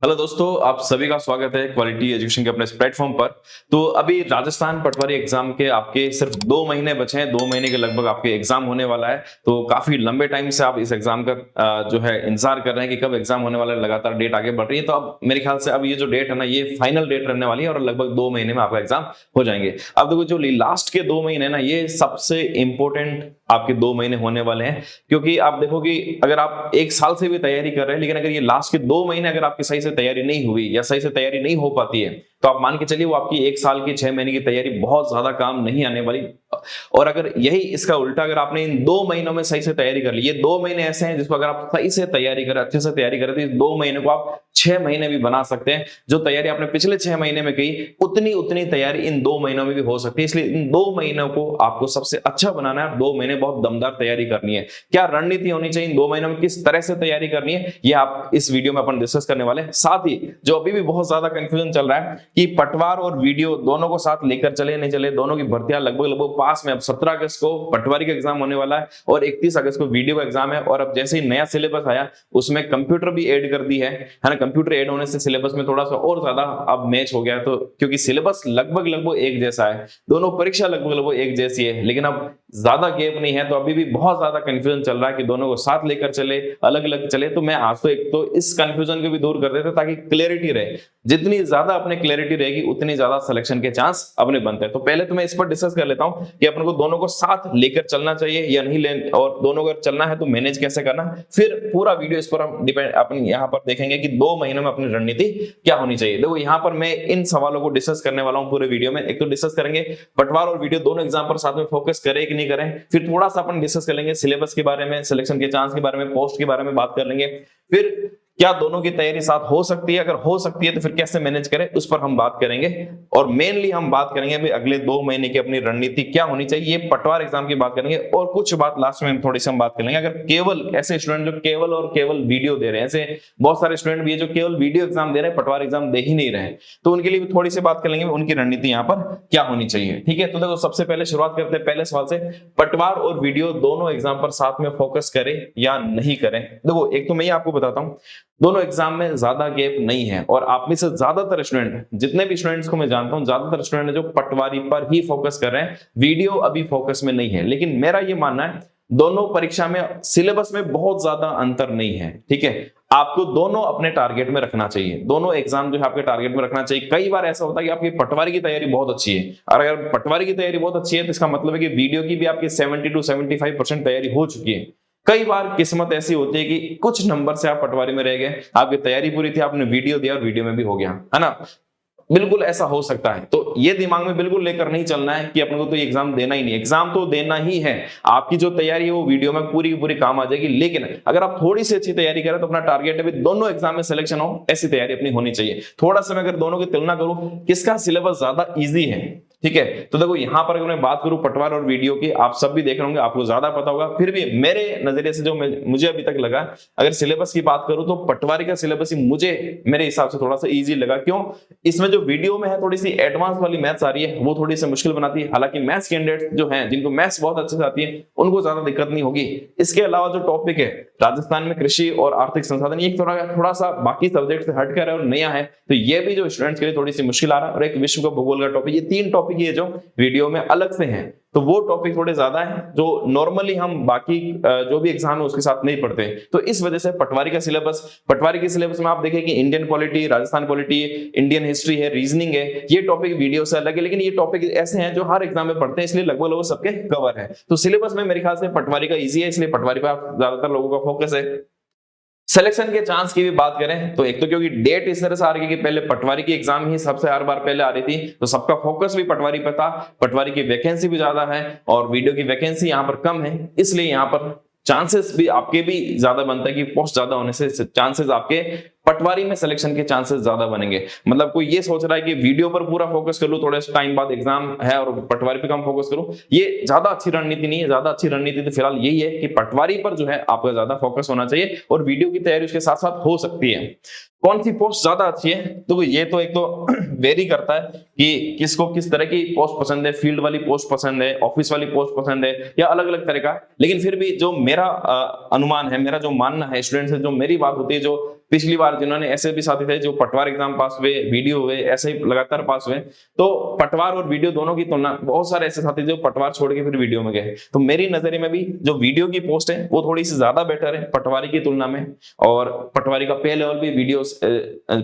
Hello दोस्तों, आप सभी का स्वागत है क्वालिटी एजुकेशन के अपने इस प्लेटफॉर्म पर। तो अभी राजस्थान पटवारी एग्जाम के आपके सिर्फ 2 महीने बचे हैं। 2 महीने के लगभग आपके एग्जाम होने वाला है। तो काफी लंबे टाइम से आप इस एग्जाम का जो है इंतजार कर रहे हैं कि कब एग्जाम होने वाला है। लगातार डेट आगे बढ़ रही है। तो अब मेरे ख्याल से अब ये जो डेट है ना, ये फाइनल डेट रहने वाली है और लगभग 2 महीने में आपका एग्जाम हो जाएंगे। अब देखो, जो लास्ट के 2 महीने ना, ये सबसे इंपॉर्टेंट आपके 2 महीने होने वाले हैं। क्योंकि आप देखो कि अगर आप 1 साल से भी तैयारी कर रहे हैं, लेकिन अगर ये लास्ट के 2 महीने अगर आपकी सही से तैयारी नहीं हुई या सही से तैयारी नहीं हो पाती है, तो आप मान के चलिए वो आपकी 1 साल की 6 महीने की तैयारी बहुत ज्यादा काम नहीं आने वाली। और अगर यही इसका उल्टा, अगर आपने इन 2 महीनों में सही से तैयारी कर ली, ये 2 महीने ऐसे हैं जिसको अगर आप सही से तैयारी करें, अच्छे से तैयारी करें, तो इस 2 महीने को आप 6 महीने भी बना सकते हैं। जो तैयारी आपने पिछले 6 महीने में की, उतनी उतनी तैयारी इन 2 महीनों में भी हो सकती है। इसलिए इन 2 महीनों को आपको सबसे अच्छा बनाना है। 2 महीने बहुत दमदार तैयारी करनी है। क्या रणनीति होनी चाहिए इन 2 महीनों में, किस तरह से तैयारी करनी है, ये आप इस वीडियो में अपन डिस्कस करने वाले हैं। साथ ही जो अभी भी बहुत ज्यादा कंफ्यूजन चल रहा है कि पटवार और वीडियो दोनों को साथ लेकर चले नहीं चले, दोनों की भर्तियां लगभग पास में। अब 17 अगस्त को पटवारी का एग्जाम होने वाला है और 31 अगस्त को वीडियो का एग्जाम है। और अब जैसे ही नया सिलेबस आया, उसमें कंप्यूटर भी ऐड कर दी है ना। कंप्यूटर ऐड होने से सिलेबस में थोड़ा सा और ज्यादा अब मैच हो गया। तो क्योंकि सिलेबस लगभग एक जैसा है, दोनों परीक्षा लगभग एक जैसी है, लेकिन अब ज्यादा गैप नहीं है, तो अभी भी बहुत ज्यादा कंफ्यूजन चल रहा है कि दोनों को साथ लेकर चले, अलग अलग चले। तो मैं आज तो एक तो इस कंफ्यूजन को भी दूर कर देते ताकि क्लैरिटी रहे। जितनी ज्यादा अपने क्लैरिटी रहेगी, उतनी ज्यादा सिलेक्शन के चांस अपने बनते हैं। तो पहले तो मैं इस पर डिस्कस कर लेता हूं कि अपन को दोनों को साथ लेकर चलना चाहिए या नहीं ले, और दोनों को चलना है तो मैनेज कैसे करना। फिर पूरा वीडियो इस पर हम डिपेंड अपन यहाँ पर देखेंगे कि 2 महीनों में अपनी रणनीति क्या होनी चाहिए। देखो, यहाँ पर मैं इन सवालों को डिस्कस करने वाला हूँ पूरे वीडियो में। एक तो डिस्कस करेंगे पटवार और वीडियो दोनों एग्जाम पर साथ में फोकस करें कि नहीं करें। फिर थोड़ा सा अपन डिस्कस कर लेंगे सिलेबस के बारे में, सिलेक्शन के चांस के बारे में, पोस्ट के बारे में बात कर लेंगे। फिर क्या दोनों की तैयारी साथ हो सकती है, अगर हो सकती है तो फिर कैसे मैनेज करें, उस पर हम बात करेंगे। और मेनली हम बात करेंगे भाई अगले 2 महीने की अपनी रणनीति क्या होनी चाहिए, ये पटवार एग्जाम की बात करेंगे। और कुछ बात लास्ट में थोड़ी सी हम बात करेंगे, अगर केवल ऐसे स्टूडेंट जो केवल और केवल वीडियो दे रहे हैं, ऐसे बहुत सारे स्टूडेंट भी है जो केवल वीडियो एग्जाम दे रहे हैं, पटवार एग्जाम दे ही नहीं रहे, तो उनके लिए भी थोड़ी सी बात कर लेंगे, उनकी रणनीति यहाँ पर क्या होनी चाहिए। ठीक है, तो देखो सबसे पहले शुरुआत करते हैं पहले सवाल से। पटवार और वीडियो दोनों एग्जाम पर साथ में फोकस करें या नहीं करें। देखो, एक तो मैं आपको बताता हूं, दोनों एग्जाम में ज्यादा गैप नहीं है। और आप में से ज्यादातर स्टूडेंट, जितने भी स्टूडेंट्स को मैं जानता हूं, ज्यादातर स्टूडेंट जो पटवारी पर ही फोकस कर रहे हैं, वीडियो अभी फोकस में नहीं है। लेकिन मेरा ये मानना है, दोनों परीक्षा में सिलेबस में बहुत ज्यादा अंतर नहीं है। ठीक है, आपको दोनों अपने टारगेट में रखना चाहिए, दोनों एग्जाम जो है आपके टारगेट में रखना चाहिए। कई बार ऐसा होता है कि आपकी पटवारी की तैयारी बहुत अच्छी है, और अगर पटवारी की तैयारी बहुत अच्छी है तो इसका मतलब है कि वीडियो की भी आपकी 70 to 75% तैयारी हो चुकी है। कई बार किस्मत ऐसी होती है कि कुछ नंबर से आप पटवारी में रह गए, आपकी तैयारी पूरी थी, आपने वीडियो दिया और वीडियो में भी हो गया, है ना। बिल्कुल ऐसा हो सकता है। तो ये दिमाग में बिल्कुल लेकर नहीं चलना है कि अपने को तो ये एग्जाम देना ही नहीं, एग्जाम तो देना ही है। आपकी जो तैयारी है वो वीडियो में पूरी की पूरी काम आ जाएगी। लेकिन अगर आप थोड़ी सी अच्छी तैयारी करें तो अपना टारगेट है दोनों एग्जाम में सिलेक्शन हो, ऐसी तैयारी अपनी होनी चाहिए। थोड़ा सा मैं अगर दोनों की तुलना करूं, किसका सिलेबस ज्यादा ईजी है, ठीक है, तो देखो यहां पर अगर मैं बात करूं पटवार और वीडियो की, आप सब भी देख रहे होंगे, आपको ज्यादा पता होगा। फिर भी मेरे नजरिए से जो मुझे अभी तक लगा, अगर सिलेबस की बात करूं तो पटवारी का सिलेबस ही मुझे मेरे हिसाब से थोड़ा सा इजी लगा। क्यों? इसमें जो वीडियो में है थोड़ी सी एडवांस वाली मैथ्स आ रही है, वो थोड़ी सी मुश्किल बनाती है। हालांकि मैथ्स कैंडिडेट जो हैं, जिनको मैथ्स बहुत अच्छे से आती है, उनको ज्यादा दिक्कत नहीं होगी। इसके अलावा जो टॉपिक है राजस्थान में कृषि और आर्थिक संसाधन, ये थोड़ा सा बाकी सब्जेक्ट से हटकर है और नया है, तो ये भी जो स्टूडेंट्स के लिए थोड़ी सी मुश्किल आ रहा है। और एक विश्व का भूगोल का टॉपिक, ये 3 टॉपिक ये जो वीडियो में अलग से हैं, तो वो टॉपिक थोड़े ज्यादा है जो नॉर्मली हम बाकी जो भी एग्जाम है उसके साथ नहीं पढ़ते। तो इस वजह से पटवारी के सिलेबस में आप देखें कि Indian polity, Rajasthan polity, Indian history है, रीजनिंग है, ये टॉपिक वीडियो से अलग है। लेकिन ये टॉपिक ऐसे हैं जो हर एग्जाम में पढ़ते हैं, इसलिए लगभग सबके कवर है। तो सिलेबस में मेरे ख्याल से पटवारी का ईजी है, इसलिए पटवारी पर ज्यादातर लोगों का फोकस है। सिलेक्शन के चांस की भी बात करें तो एक तो क्योंकि डेट इस तरह से आ रही है कि पहले पटवारी की एग्जाम ही सबसे हर बार पहले आ रही थी, तो सबका फोकस भी पटवारी पर था। पटवारी की वैकेंसी भी ज्यादा है और वीडियो की वैकेंसी यहाँ पर कम है, इसलिए यहाँ पर चांसेस भी आपके भी ज्यादा बनता है कि पोस्ट ज्यादा होने से चांसेस आपके पटवारी में सिलेक्शन के चांसेस ज्यादा बनेंगे। मतलब कोई ये सोच रहा है कि वीडियो पर पूरा फोकस कर लूं, थोड़े टाइम बाद एग्जाम है और पटवारी पे कम फोकस करूं, ये ज्यादा अच्छी रणनीति नहीं है। ज्यादा अच्छी रणनीति तो फिलहाल यही है कि पटवारी पर जो है आपका ज्यादा फोकस होना चाहिए और वीडियो की तैयारी उसके साथ साथ हो सकती है। कौन सी पोस्ट ज्यादा अच्छी है? तो ये तो एक तो वेरी करता है कि किसको किस तरह की पोस्ट पसंद है, फील्ड वाली पोस्ट पसंद है, ऑफिस वाली पोस्ट पसंद है, या अलग अलग तरह का। लेकिन फिर भी जो मेरा अनुमान है, मेरा जो मानना है, स्टूडेंट से जो मेरी बात होती है, जो पिछली बार जिन्होंने ऐसे भी साथी थे जो पटवार एग्जाम पास हुए, वीडियो हुए, ऐसे ही लगातार पास हुए, तो पटवार और वीडियो दोनों की तुलना, बहुत सारे ऐसे साथी जो पटवार छोड़ के फिर वीडियो में गए। तो मेरी नजरिए में भी जो वीडियो की पोस्ट है वो थोड़ी सी ज्यादा बेटर है पटवारी की तुलना में, और पटवारी का पे लेवल भी वीडियो,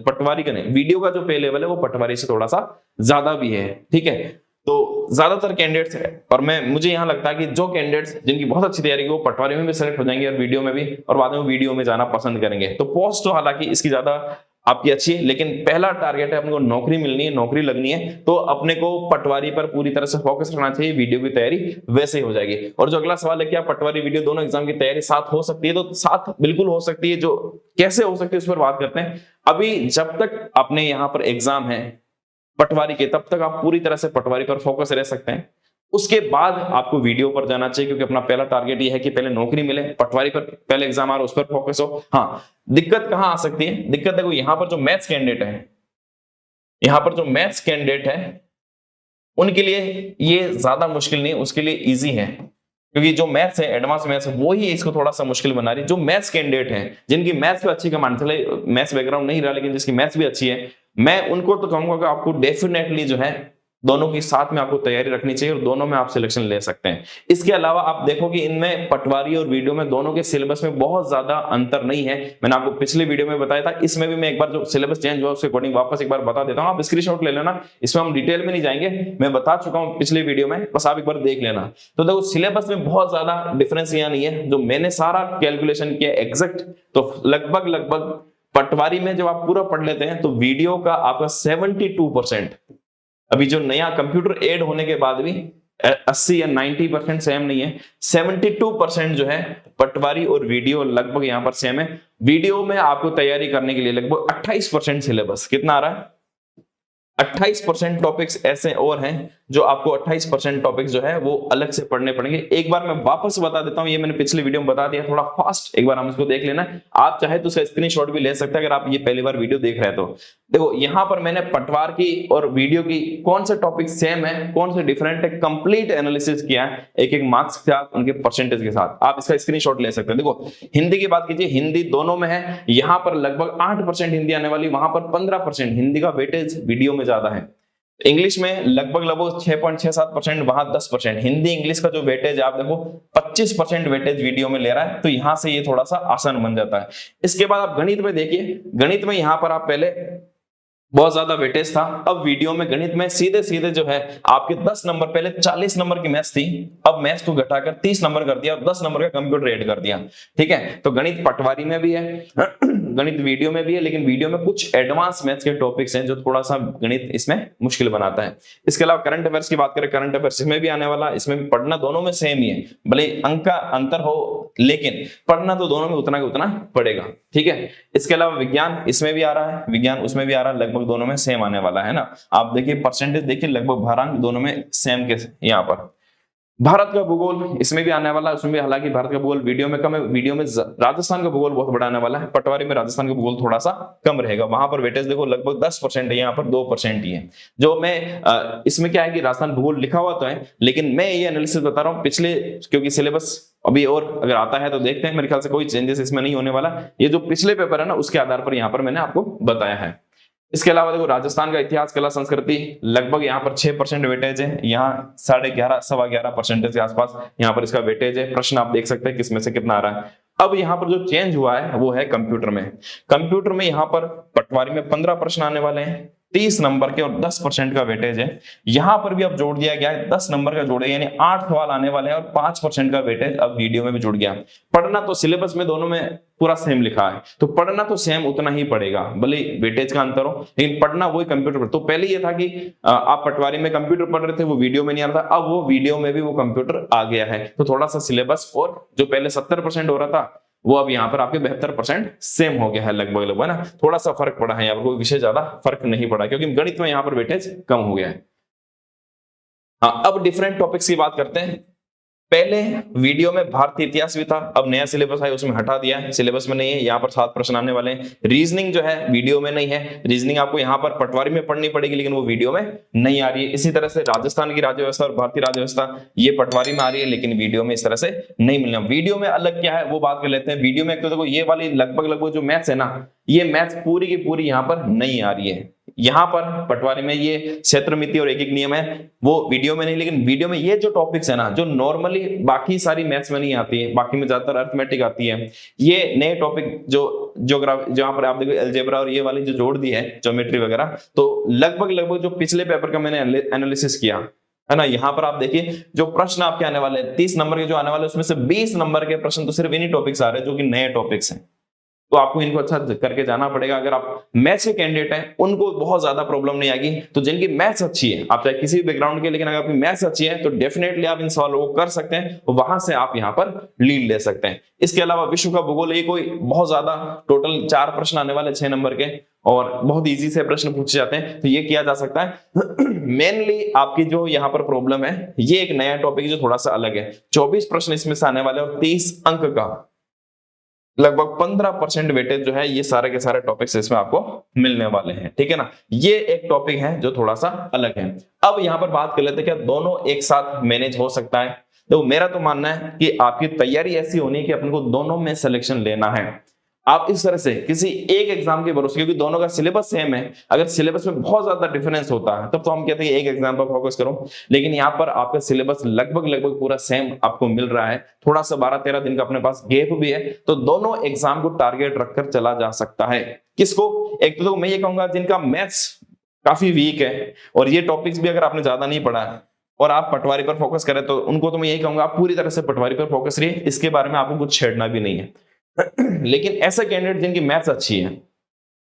पटवारी का नहीं, वीडियो का जो पे लेवल है वो पटवारी से थोड़ा सा ज्यादा भी है। ठीक है, तो ज्यादातर कैंडिडेट्स है, और मुझे यहाँ लगता है कि जो कैंडिडेट्स जिनकी बहुत अच्छी तैयारी की वो पटवारी में भी सेलेक्ट हो जाएंगे और वीडियो में भी, और बाद में वीडियो में जाना पसंद करेंगे। तो पोस्ट तो हालांकि इसकी ज्यादा आपकी अच्छी है, लेकिन पहला टारगेट है अपने को नौकरी मिलनी है, नौकरी लगनी है, तो अपने को पटवारी पर पूरी तरह से फोकस करना चाहिए, वीडियो की तैयारी वैसे ही हो जाएगी। और जो अगला सवाल है क्या पटवारी वीडियो दोनों एग्जाम की तैयारी साथ हो सकती है, तो साथ बिल्कुल हो सकती है। जो कैसे हो सकती है उस पर बात करते हैं। अभी जब तक अपने यहाँ पर एग्जाम है पटवारी के, तब तक आप पूरी तरह से पटवारी पर फोकस रह सकते हैं। उसके बाद आपको वीडियो पर जाना चाहिए, क्योंकि अपना पहला टारगेट ये है कि पहले नौकरी मिले, पटवारी पर पहले एग्जाम आ रहा है उस पर फोकस हो। हाँ, दिक्कत कहां आ सकती है, दिक्कत देखो यहाँ पर जो मैथ्स कैंडिडेट है, यहाँ पर जो मैथ्स कैंडिडेट है उनके लिए ये ज्यादा मुश्किल नहीं, उसके लिए इजी है, क्योंकि जो मैथ्स है, एडवांस मैथ्स है, वो ही इसको थोड़ा सा मुश्किल बना रही है। जो मैथ्स कैंडिडेट हैं जिनकी मैथ्स पे अच्छी कमांड, चले मैथ्स बैकग्राउंड नहीं रहा लेकिन जिसकी मैथ्स भी अच्छी है, मैं उनको तो कहूंगा कि आपको डेफिनेटली जो है दोनों की साथ में आपको तैयारी रखनी चाहिए, और दोनों में आप सिलेक्शन ले सकते हैं। इसके अलावा आप देखो कि इनमें पटवारी और वीडियो में दोनों के सिलेबस में बहुत ज्यादा अंतर नहीं है। मैंने आपको पिछले वीडियो में बताया था, इसमें भी मैं एक बार जो सिलेबस चेंज हुआ उसके अकॉर्डिंग वापस एक बार बता देता हूं, आप स्क्रीनशॉट ले लेना। इसमें हम डिटेल में नहीं जाएंगे, मैं बता चुका हूं पिछले वीडियो में, बस आप एक बार देख लेना। तो देखो सिलेबस में बहुत ज्यादा डिफरेंस यहाँ नहीं है, जो मैंने सारा कैलकुलेशन किया एग्जैक्ट, तो लगभग पटवारी में जब आप पूरा पढ़ लेते हैं तो वीडियो का आपका 72%, अभी जो नया कंप्यूटर ऐड होने के बाद भी 80 या 90% सेम नहीं है, 72% जो है पटवारी और वीडियो लगभग यहां पर सेम है। वीडियो में आपको तैयारी करने के लिए लगभग 28% सिलेबस, कितना आ रहा है, 28% टॉपिक्स ऐसे और हैं जो आपको 28% टॉपिक्स जो है वो अलग से पढ़ने पड़ेंगे। एक बार मैं वापस बता देता हूं, ये मैंने पिछले वीडियो में बता दिया, थोड़ा फास्ट एक बार हम इसको देख लेना। आप चाहे तो उसका स्क्रीनशॉट भी ले सकते हैं अगर आप ये पहली बार वीडियो देख रहे हैं तो। देखो यहां पर मैंने पटवार की और वीडियो की कौन से टॉपिक सेम है, कौन से डिफरेंट है, कंप्लीट एनालिसिस किया है एक एक मार्क्स के साथ, उनके परसेंटेज के साथ। आप इसका स्क्रीनशॉट ले सकते हैं। देखो हिंदी की बात कीजिए, हिंदी दोनों में है, यहां पर लगभग 8% हिंदी आने वाली, वहां पर 15%, हिंदी का वेटेज वीडियो में ज्यादा है। इंग्लिश में लगभग 6.67%, वहां 10%। हिंदी इंग्लिश का जो वेटेज आप देखो 25% वेटेज वीडियो में ले रहा है, तो यहां से ये थोड़ा सा आसान बन जाता है। इसके बाद आप गणित में देखिए, गणित में यहां पर आप पहले बहुत ज्यादा वेटेज था, अब वीडियो में गणित में सीधे जो है आपके 10 नंबर, पहले 40 नंबर की मैथ्स थी, अब मैथ्स को घटाकर 30 नंबर कर दिया और 10 नंबर का कंप्यूटर ऐड कर दिया। ठीक है, तो गणित पटवारी में भी है गणित वीडियो में भी है, लेकिन वीडियो में कुछ एडवांस मैथ्स के टॉपिक्स हैं जो थोड़ा सा गणित इसमें मुश्किल बनाता है। इसके अलावा करंट अफेयर्स की बात करें, करंट अफेयर्स इसमें भी आने वाला, इसमें भी पढ़ना दोनों में सेम ही है, भले अंक का अंतर हो लेकिन पढ़ना तो दोनों में उतना ही उतना पड़ेगा। ठीक है, इसके अलावा विज्ञान इसमें भी आ रहा है, विज्ञान उसमें भी आ रहा है, लगभग दोनों में सेम आने वाला है ना। आप देखिए परसेंटेज देखिए, लगभग भारांक दोनों में सेम के यहाँ पर। भारत का भूगोल इसमें भी आने वाला है, उसमें भी हालांकि भारत का भूगोल वीडियो में कम है, वीडियो में राजस्थान का भूगोल बहुत बड़ा आने वाला है, पटवारी में राजस्थान का भूगोल थोड़ा सा कम रहेगा। वहां पर वेटेज देखो लगभग 10% है, यहाँ पर 2% ही है। जो मैं इसमें क्या है कि राजस्थान भूगोल लिखा हुआ तो है, लेकिन मैं ये एनालिसिस बता रहा हूँ पिछले, क्योंकि सिलेबस अभी और अगर आता है तो देखते हैं, मेरे ख्याल से कोई चेंजेस इसमें नहीं होने वाला, ये जो पिछले पेपर है ना उसके आधार पर यहाँ पर मैंने आपको बताया है। इसके अलावा देखो राजस्थान का इतिहास, कला, संस्कृति लगभग यहाँ पर 6% वेटेज है, यहाँ 11.5 सवा 11% के आसपास यहाँ पर इसका वेटेज है। प्रश्न आप देख सकते हैं किसमें से कितना आ रहा है। अब यहाँ पर जो चेंज हुआ है वो है कंप्यूटर में। कंप्यूटर में यहाँ पर पटवारी में 15 प्रश्न आने वाले हैं, 30 नंबर के और 10% का वेटेज है। यहां पर भी अब जोड़ दिया गया है 10 नंबर का जोड़े, यानी 8 सवाल आने वाले हैं और 5% का वेटेज अब वीडियो में भी जुड़ गया। पढ़ना तो सिलेबस में दोनों में पूरा सेम लिखा है, तो पढ़ना तो सेम उतना ही पड़ेगा, भले वेटेज का अंतर हो, लेकिन पढ़ना वही कंप्यूटर पर। तो पहले ये था कि आप पटवारी में कंप्यूटर पढ़ रहे थे, वो वीडियो में नहीं आ रहा था, अब वो वीडियो में भी वो कंप्यूटर आ गया है। तो थोड़ा सा सिलेबस और जो पहले 70% हो रहा था वो अब यहाँ पर आपके 72% सेम हो गया है, लगभग है ना। थोड़ा सा फर्क पड़ा है, यहाँ पर कोई विषय ज्यादा फर्क नहीं पड़ा, क्योंकि गणित में यहाँ पर वेटेज कम हो गया है। हाँ, अब डिफरेंट टॉपिक्स की बात करते हैं। पहले वीडियो में भारतीय इतिहास भी था, अब नया सिलेबस है उसमें हटा दिया है, सिलेबस में नहीं है। यहाँ पर 7 प्रश्न आने वाले हैं। रीजनिंग जो है वीडियो में नहीं है, रीजनिंग आपको यहाँ पर पटवारी में पढ़नी पड़ेगी, लेकिन वो वीडियो में नहीं आ रही है। इसी तरह से राजस्थान की राज्य व्यवस्था और भारतीय राज्य व्यवस्था ये पटवारी में आ रही है, लेकिन वीडियो में इस तरह से नहीं मिलना। वीडियो में अलग क्या है वो बात कर लेते हैं। वीडियो में एक तो देखो ये वाली लगभग जो मैथ्स है ना, ये मैथ्स पूरी की पूरी यहाँ पर नहीं आ रही है। यहाँ पर पटवारी में ये क्षेत्र मिति और एक एक नियम है, वो वीडियो में नहीं, लेकिन वीडियो में ये जो टॉपिक्स है ना, जो नॉर्मली बाकी सारी मैथ्स में नहीं आती है, बाकी में ज्यादातर अर्थमेटिक आती है, ये नए टॉपिक जो ज्योग्राफी जहां पर आप देखो अलजेब्रा और ये वाली जो जोड़ दी है ज्योमेट्री वगैरह, तो लगभग जो पिछले पेपर का मैंने एनालिसिस किया है ना, यहाँ पर आप देखिए जो प्रश्न आपके आने वाले 30 नंबर के जो आने वाले उसमें से 20 नंबर के प्रश्न तो सिर्फ इन्हीं टॉपिक्स आ रहे हैं जो कि नए टॉपिक्स हैं। तो आपको इनको अच्छा करके जाना पड़ेगा। अगर आप मैथ्स के कैंडिडेट हैं उनको बहुत ज्यादा प्रॉब्लम नहीं आएगी। तो जिनकी मैथ्स अच्छी है, आप चाहे किसी भी बैकग्राउंड के, लेकिन अगर आपकी मैथ्स अच्छी है तो डेफिनेटली आप इन सवालों को कर सकते हैं, वहां से आप यहाँ पर लीड ले सकते हैं। इसके अलावा विश्व का भूगोल, ये कोई बहुत ज्यादा टोटल 4 प्रश्न आने वाले 6 नंबर के और बहुत इजी से प्रश्न पूछे जाते हैं, तो ये किया जा सकता है। मेनली आपकी जो यहाँ पर प्रॉब्लम है, ये एक नया टॉपिक जो थोड़ा सा अलग है। 24 प्रश्न इसमें से आने वाले और 30 अंक का लगभग 15% वेटेज जो है ये सारे के सारे टॉपिक्स इसमें आपको मिलने वाले हैं। ठीक है ना, ये एक टॉपिक है जो थोड़ा सा अलग है। अब यहाँ पर बात कर लेते हैं क्या दोनों एक साथ मैनेज हो सकता है। तो मेरा तो मानना है कि आपकी तैयारी ऐसी होनी है कि अपन को दोनों में सिलेक्शन लेना है। आप इस तरह से किसी एक एग्जाम के भरोसे, क्योंकि दोनों का सिलेबस सेम है, अगर सिलेबस में बहुत ज्यादा डिफरेंस होता है तब तो हम कहते हैं एक एग्जाम पर फोकस करो, लेकिन यहाँ पर आपका सिलेबस लगभग पूरा सेम आपको मिल रहा है, थोड़ा सा 12-13 दिन का अपने पास गैप भी है, तो दोनों एग्जाम को टारगेट रखकर चला जा सकता है। किसको? एक तो मैं ये कहूंगा जिनका मैथ्स काफी वीक है और ये टॉपिक्स भी अगर आपने ज्यादा नहीं पढ़ा है और आप पटवारी पर फोकस करें, तो उनको तो मैं यही कहूंगा आप पूरी तरह से पटवारी पर फोकस रहिए, इसके बारे में आपको कुछ छेड़ना भी नहीं है। लेकिन ऐसे कैंडिडेट जिनकी मैथ्स अच्छी है,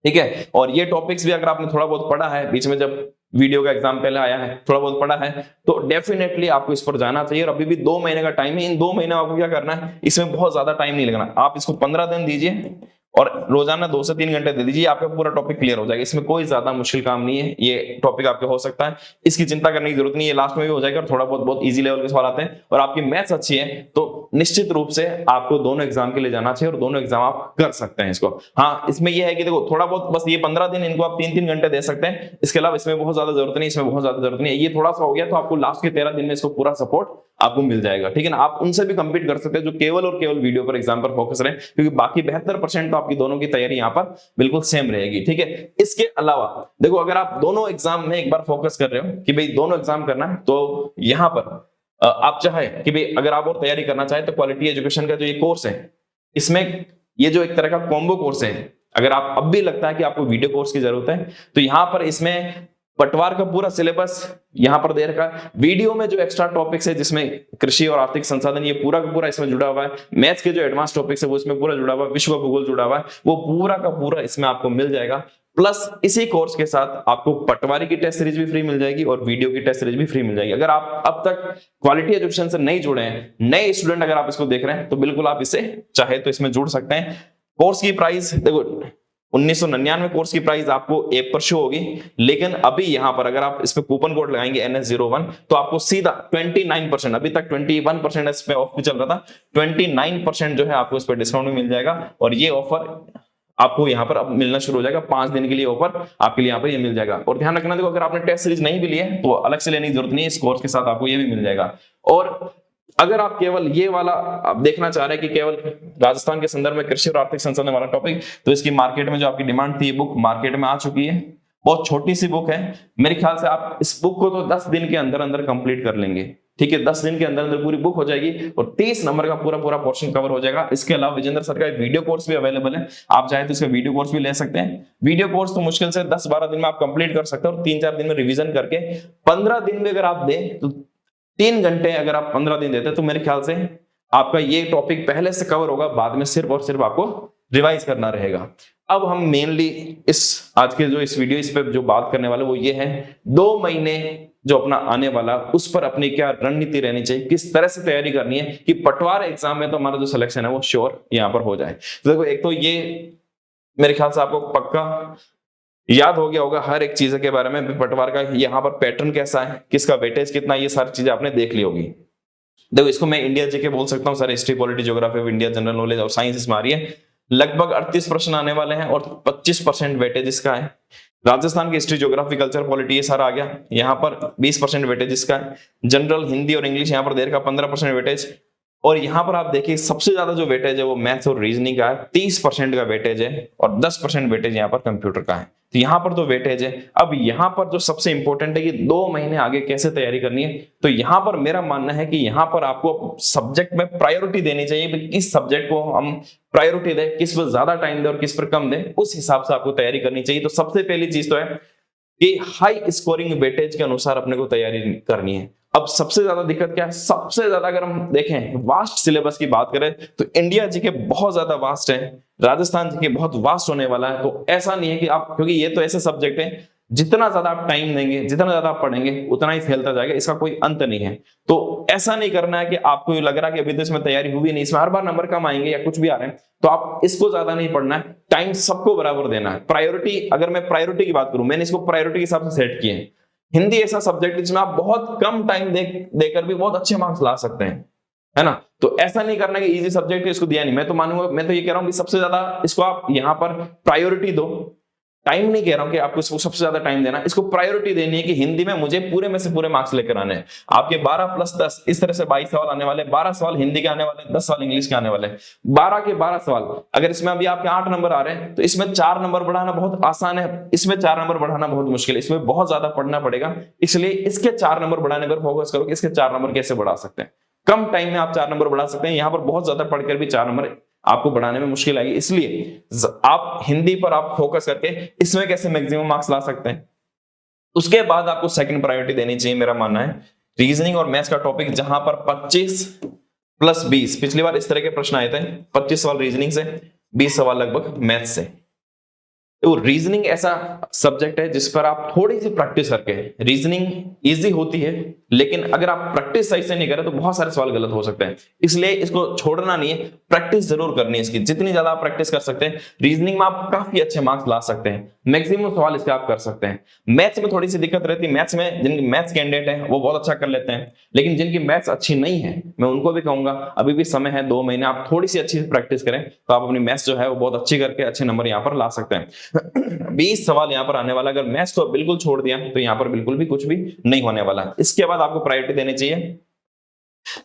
ठीक है, और ये टॉपिक्स भी अगर आपने थोड़ा बहुत पढ़ा है, बीच में जब वीडियो का एग्जाम पहले आया है थोड़ा बहुत पढ़ा है, तो डेफिनेटली आपको इस पर जाना चाहिए। और अभी भी 2 महीने का टाइम है, इन 2 महीने आपको क्या करना है, इसमें बहुत ज्यादा टाइम नहीं लगना। आप इसको 15 दिन दीजिए और रोजाना 2 से 3 घंटे दे दीजिए, आपका पूरा टॉपिक क्लियर हो जाएगा। इसमें कोई ज्यादा मुश्किल काम नहीं है, ये टॉपिक आपके हो सकता है, इसकी चिंता करने की जरूरत नहीं है, लास्ट में भी हो जाएगा। और थोड़ा बहुत इजी लेवल के सवाल आते हैं और आपकी मैथ्स अच्छी है तो निश्चित रूप से आपको दोनों एग्जाम के लिए जाना चाहिए और दोनों एग्जाम आप कर सकते हैं इसको। हाँ, इसमें यह है कि देखो थोड़ा बहुत बस ये 15 दिन इनको आप 3-3 घंटे दे सकते हैं, इसके अलावा इसमें बहुत ज्यादा जरूरत नहीं, इसमें बहुत ज्यादा जरूरत नहीं है। ये थोड़ा सा हो गया तो आपको लास्ट के 13 दिन में इसको पूरा सपोर्ट आपको मिल जाएगा। ठीक है ना, आप उनसे भी कंपीट कर सकते हैं जो केवल और केवल वीडियो पर एग्जाम पर फोकस रहे, क्योंकि बाकी 72% तो आपकी दोनों की तैयारी यहाँ पर बिल्कुल सेम रहेगी। ठीक है, इसके अलावा देखो अगर आप दोनों एग्जाम में एक बार फोकस कर रहे हो कि भाई दोनों एग्जाम करना है, तो यहाँ पर आप चाहे कि भाई अगर आप और तैयारी करना चाहे तो क्वालिटी एजुकेशन का जो ये कोर्स है, इसमें ये जो एक तरह का कॉम्बो कोर्स है, अगर आप अब भी लगता है कि आपको वीडियो कोर्स की जरूरत है, तो यहाँ पर इसमें पटवार का पूरा सिलेबस यहाँ पर दे रखा है। वीडियो में जो एक्स्ट्रा टॉपिक्स है जिसमें कृषि और आर्थिक संसाधन, ये पूरा का पूरा इसमें जुड़ा हुआ है। मैथ्स के जो एडवांस टॉपिक्स है वो इसमें पूरा जुड़ा हुआ है, विश्व भूगोल जुड़ा हुआ है, वो पूरा का पूरा इसमें आपको मिल जाएगा। प्लस इसी कोर्स के साथ आपको पटवारी की टेस्ट सीरीज भी फ्री मिल जाएगी और वीडियो की टेस्ट सीरीज भी फ्री मिल जाएगी। अगर आप अब तक क्वालिटी एजुकेशन से नहीं जुड़े हैं, नए स्टूडेंट अगर आप इसको देख रहे हैं, तो बिल्कुल आप इससे चाहे तो इसमें जुड़ सकते हैं। कोर्स की प्राइस देखो 1999 कोर्स की प्राइस आपको ऐप पर शो होगी, लेकिन अभी यहां पर अगर आप इस पे कूपन कोड लगाएंगे NS01 तो आपको सीधा 29%, अभी तक 21% इस पे ऑफ भी चल रहा था, 29% जो है आपको इस पे डिस्काउंट भी मिल जाएगा। और ये ऑफर आपको यहाँ पर अब मिलना शुरू हो जाएगा, 5 दिन के लिए ऑफर आपके लिए यहाँ पर ये मिल जाएगा। और ध्यान रखना देखो अगर आपने टेस्ट सीरीज नहीं भी ली है तो अलग से लेने की जरूरत नहीं है, इस कोर्स के साथ आपको ये भी मिल जाएगा। और अगर आप केवल ये वाला आप देखना चाह रहे हैं कि केवल राजस्थान के संदर्भ में कृषि और आर्थिक संसाधन वाला टॉपिक, तो इसकी मार्केट में जो आपकी डिमांड थी, ये बुक मार्केट में आ चुकी है। बहुत छोटी सी बुक है, मेरे ख्याल से आप इस बुक को तो 10 दिन के अंदर अंदर कंप्लीट कर लेंगे। ठीक है, 10 दिन के अंदर अंदर पूरी बुक हो जाएगी और 30 नंबर का पूरा पोर्शन कवर हो जाएगा। इसके अलावा विजेंद्र सर का वीडियो कोर्स भी अवेलेबल है, आप चाहे तो इसका वीडियो कोर्स भी ले सकते हैं। वीडियो कोर्स तो मुश्किल से 10-12 दिन में आप कंप्लीट कर सकते हैं और 3-4 दिन में रिवीजन करके 15 दिन में अगर आप दें तो 3 घंटे अगर आप 15 दिन देते हैं तो मेरे ख्याल से आपका ये टॉपिक पहले से कवर होगा, बाद में सिर्फ और सिर्फ आपको रिवाइज करना रहेगा। अब हम मेनली इस आज के जो इस वीडियो इस पे जो बात करने वाले वो ये है 2 महीने जो अपना आने वाला उस पर अपनी क्या रणनीति रहनी चाहिए, किस तरह से तैयारी करनी है कि पटवार एग्जाम में तो हमारा जो सिलेक्शन है वो श्योर यहाँ पर हो जाए। तो देखो एक तो ये मेरे ख्याल से आपको पक्का याद हो गया होगा हर एक चीज के बारे में, पटवार का यहाँ पर पैटर्न कैसा है, किसका वेटेज कितना, ये सारी चीजें आपने देख ली होगी। देखो इसको मैं इंडिया जीके बोल सकता हूँ sir, history polity geography of India, general knowledge और साइंस इसमें आ रही है। लगभग 38 प्रश्न आने वाले हैं और 25% वेटेज इसका है। राजस्थान की हिस्ट्री ज्योग्राफी कल्चर पॉलिटी ये सारा आ गया, यहाँ पर 20% वेटेज इसका है। जनरल हिंदी और इंग्लिश यहाँ पर देर का 15% वेटेज। और यहाँ पर आप देखिए सबसे ज्यादा जो वेटेज है वो मैथ्स और रीजनिंग का है, 30% का वेटेज है और 10% वेटेज यहाँ पर कंप्यूटर का है। तो यहाँ पर तो वेटेज है। अब यहाँ पर जो सबसे इंपॉर्टेंट है कि 2 महीने आगे कैसे तैयारी करनी है, तो यहाँ पर मेरा मानना है कि यहाँ पर आपको सब्जेक्ट में प्रायोरिटी देनी चाहिए। किस सब्जेक्ट को हम प्रायोरिटी दें, किस पर ज्यादा टाइम दें और किस पर कम दें, उस हिसाब से आपको तैयारी करनी चाहिए। तो सबसे पहली चीज तो है कि हाई स्कोरिंग वेटेज के अनुसार अपने को तैयारी करनी है। अब सबसे ज्यादा दिक्कत क्या है, सबसे ज्यादा अगर हम देखें वास्ट सिलेबस की बात करें तो इंडिया जीके बहुत ज्यादा वास्ट है, राजस्थान जीके बहुत वास्ट होने वाला है। तो ऐसा नहीं है कि आप, क्योंकि ये तो ऐसे सब्जेक्ट है जितना ज्यादा आप टाइम देंगे, जितना ज्यादा आप पढ़ेंगे उतना ही फैलता जाएगा, इसका कोई अंत नहीं है। तो ऐसा नहीं करना है कि आपको लग रहा है कि अभी तो इसमें तैयारी हुई नहीं, इसमें हर बार नंबर कम आएंगे या कुछ भी आ रहे हैं, तो आप इसको ज्यादा नहीं पढ़ना है। टाइम सबको बराबर देना है। प्रायोरिटी, अगर मैं प्रायोरिटी की बात करूं, मैंने इसको प्रायोरिटी के हिसाब से सेट किए हैं। हिंदी ऐसा सब्जेक्ट जिसमें आप बहुत कम टाइम देकर भी बहुत अच्छे मार्क्स ला सकते हैं, है ना। तो ऐसा नहीं करना कि इजी सब्जेक्ट है इसको दिया नहीं। मैं तो मानूंगा, मैं तो ये कह रहा हूं कि सबसे ज्यादा इसको आप यहां पर प्रायोरिटी दो। टाइम नहीं कह रहा हूं कि आपको इसको सबसे ज्यादा टाइम देना, इसको प्रायोरिटी देनी है कि हिंदी में मुझे पूरे में से पूरे मार्क्स लेकर आने हैं। आपके 12+10 इस तरह से 22 सवाल आने वाले, 12 सवाल हिंदी के आने वाले, 10 सवाल इंग्लिश के आने वाले। 12 के 12 सवाल, अगर इसमें अभी आपके 8 नंबर आ रहे हैं तो इसमें 4 नंबर बढ़ाना बहुत आसान है, इसमें 4 नंबर बढ़ाना बहुत मुश्किल है, इसमें बहुत ज्यादा पढ़ना पड़ेगा। इसलिए इसके 4 नंबर बढ़ाने पर फोकस करो कि इसके 4 नंबर कैसे बढ़ा सकते हैं। कम टाइम में आप 4 नंबर बढ़ा सकते हैं, यहां पर बहुत ज्यादा पढ़कर भी 4 नंबर आपको बढ़ाने में मुश्किल आएगी। इसलिए आप हिंदी पर आप फोकस करके इसमें कैसे मैक्सिमम मार्क्स ला सकते हैं, उसके बाद आपको सेकंड प्रायोरिटी देनी चाहिए। मेरा मानना है रीजनिंग और मैथ्स का टॉपिक, जहां पर 25+20, पिछली बार इस तरह के प्रश्न आए थे, 25 सवाल रीजनिंग से, 20 सवाल लगभग मैथ्स से। तो रीजनिंग ऐसा सब्जेक्ट है जिस पर आप थोड़ी सी प्रैक्टिस करके, रीजनिंग इजी होती है लेकिन अगर आप प्रैक्टिस सही से नहीं करें तो बहुत सारे सवाल गलत हो सकते हैं। इसलिए इसको छोड़ना नहीं है, प्रैक्टिस जरूर करनी है इसकी। जितनी ज्यादा आप प्रैक्टिस कर सकते हैं, रीजनिंग में आप काफी अच्छे मार्क्स ला सकते हैं, मैक्सिमम सवाल इसके आप कर सकते हैं। मैथ्स में थोड़ी सी दिक्कत रहती है, मैथ्स में जिनकी मैथ्स कैंडिडेट है वो बहुत अच्छा कर लेते हैं, लेकिन जिनकी मैथ्स अच्छी नहीं है मैं उनको भी कहूंगा अभी भी समय है, 2 महीने आप थोड़ी सी अच्छी प्रैक्टिस करें तो आप अपनी मैथ्स जो है वो बहुत अच्छी करके अच्छे नंबर यहाँ पर ला सकते हैं। 20 सवाल यहाँ पर आने वाला, अगर मैथ्स को बिल्कुल छोड़ दिया तो यहाँ पर बिल्कुल भी कुछ भी नहीं होने वाला। इसके बाद आपको प्रायोरिटी देनी चाहिए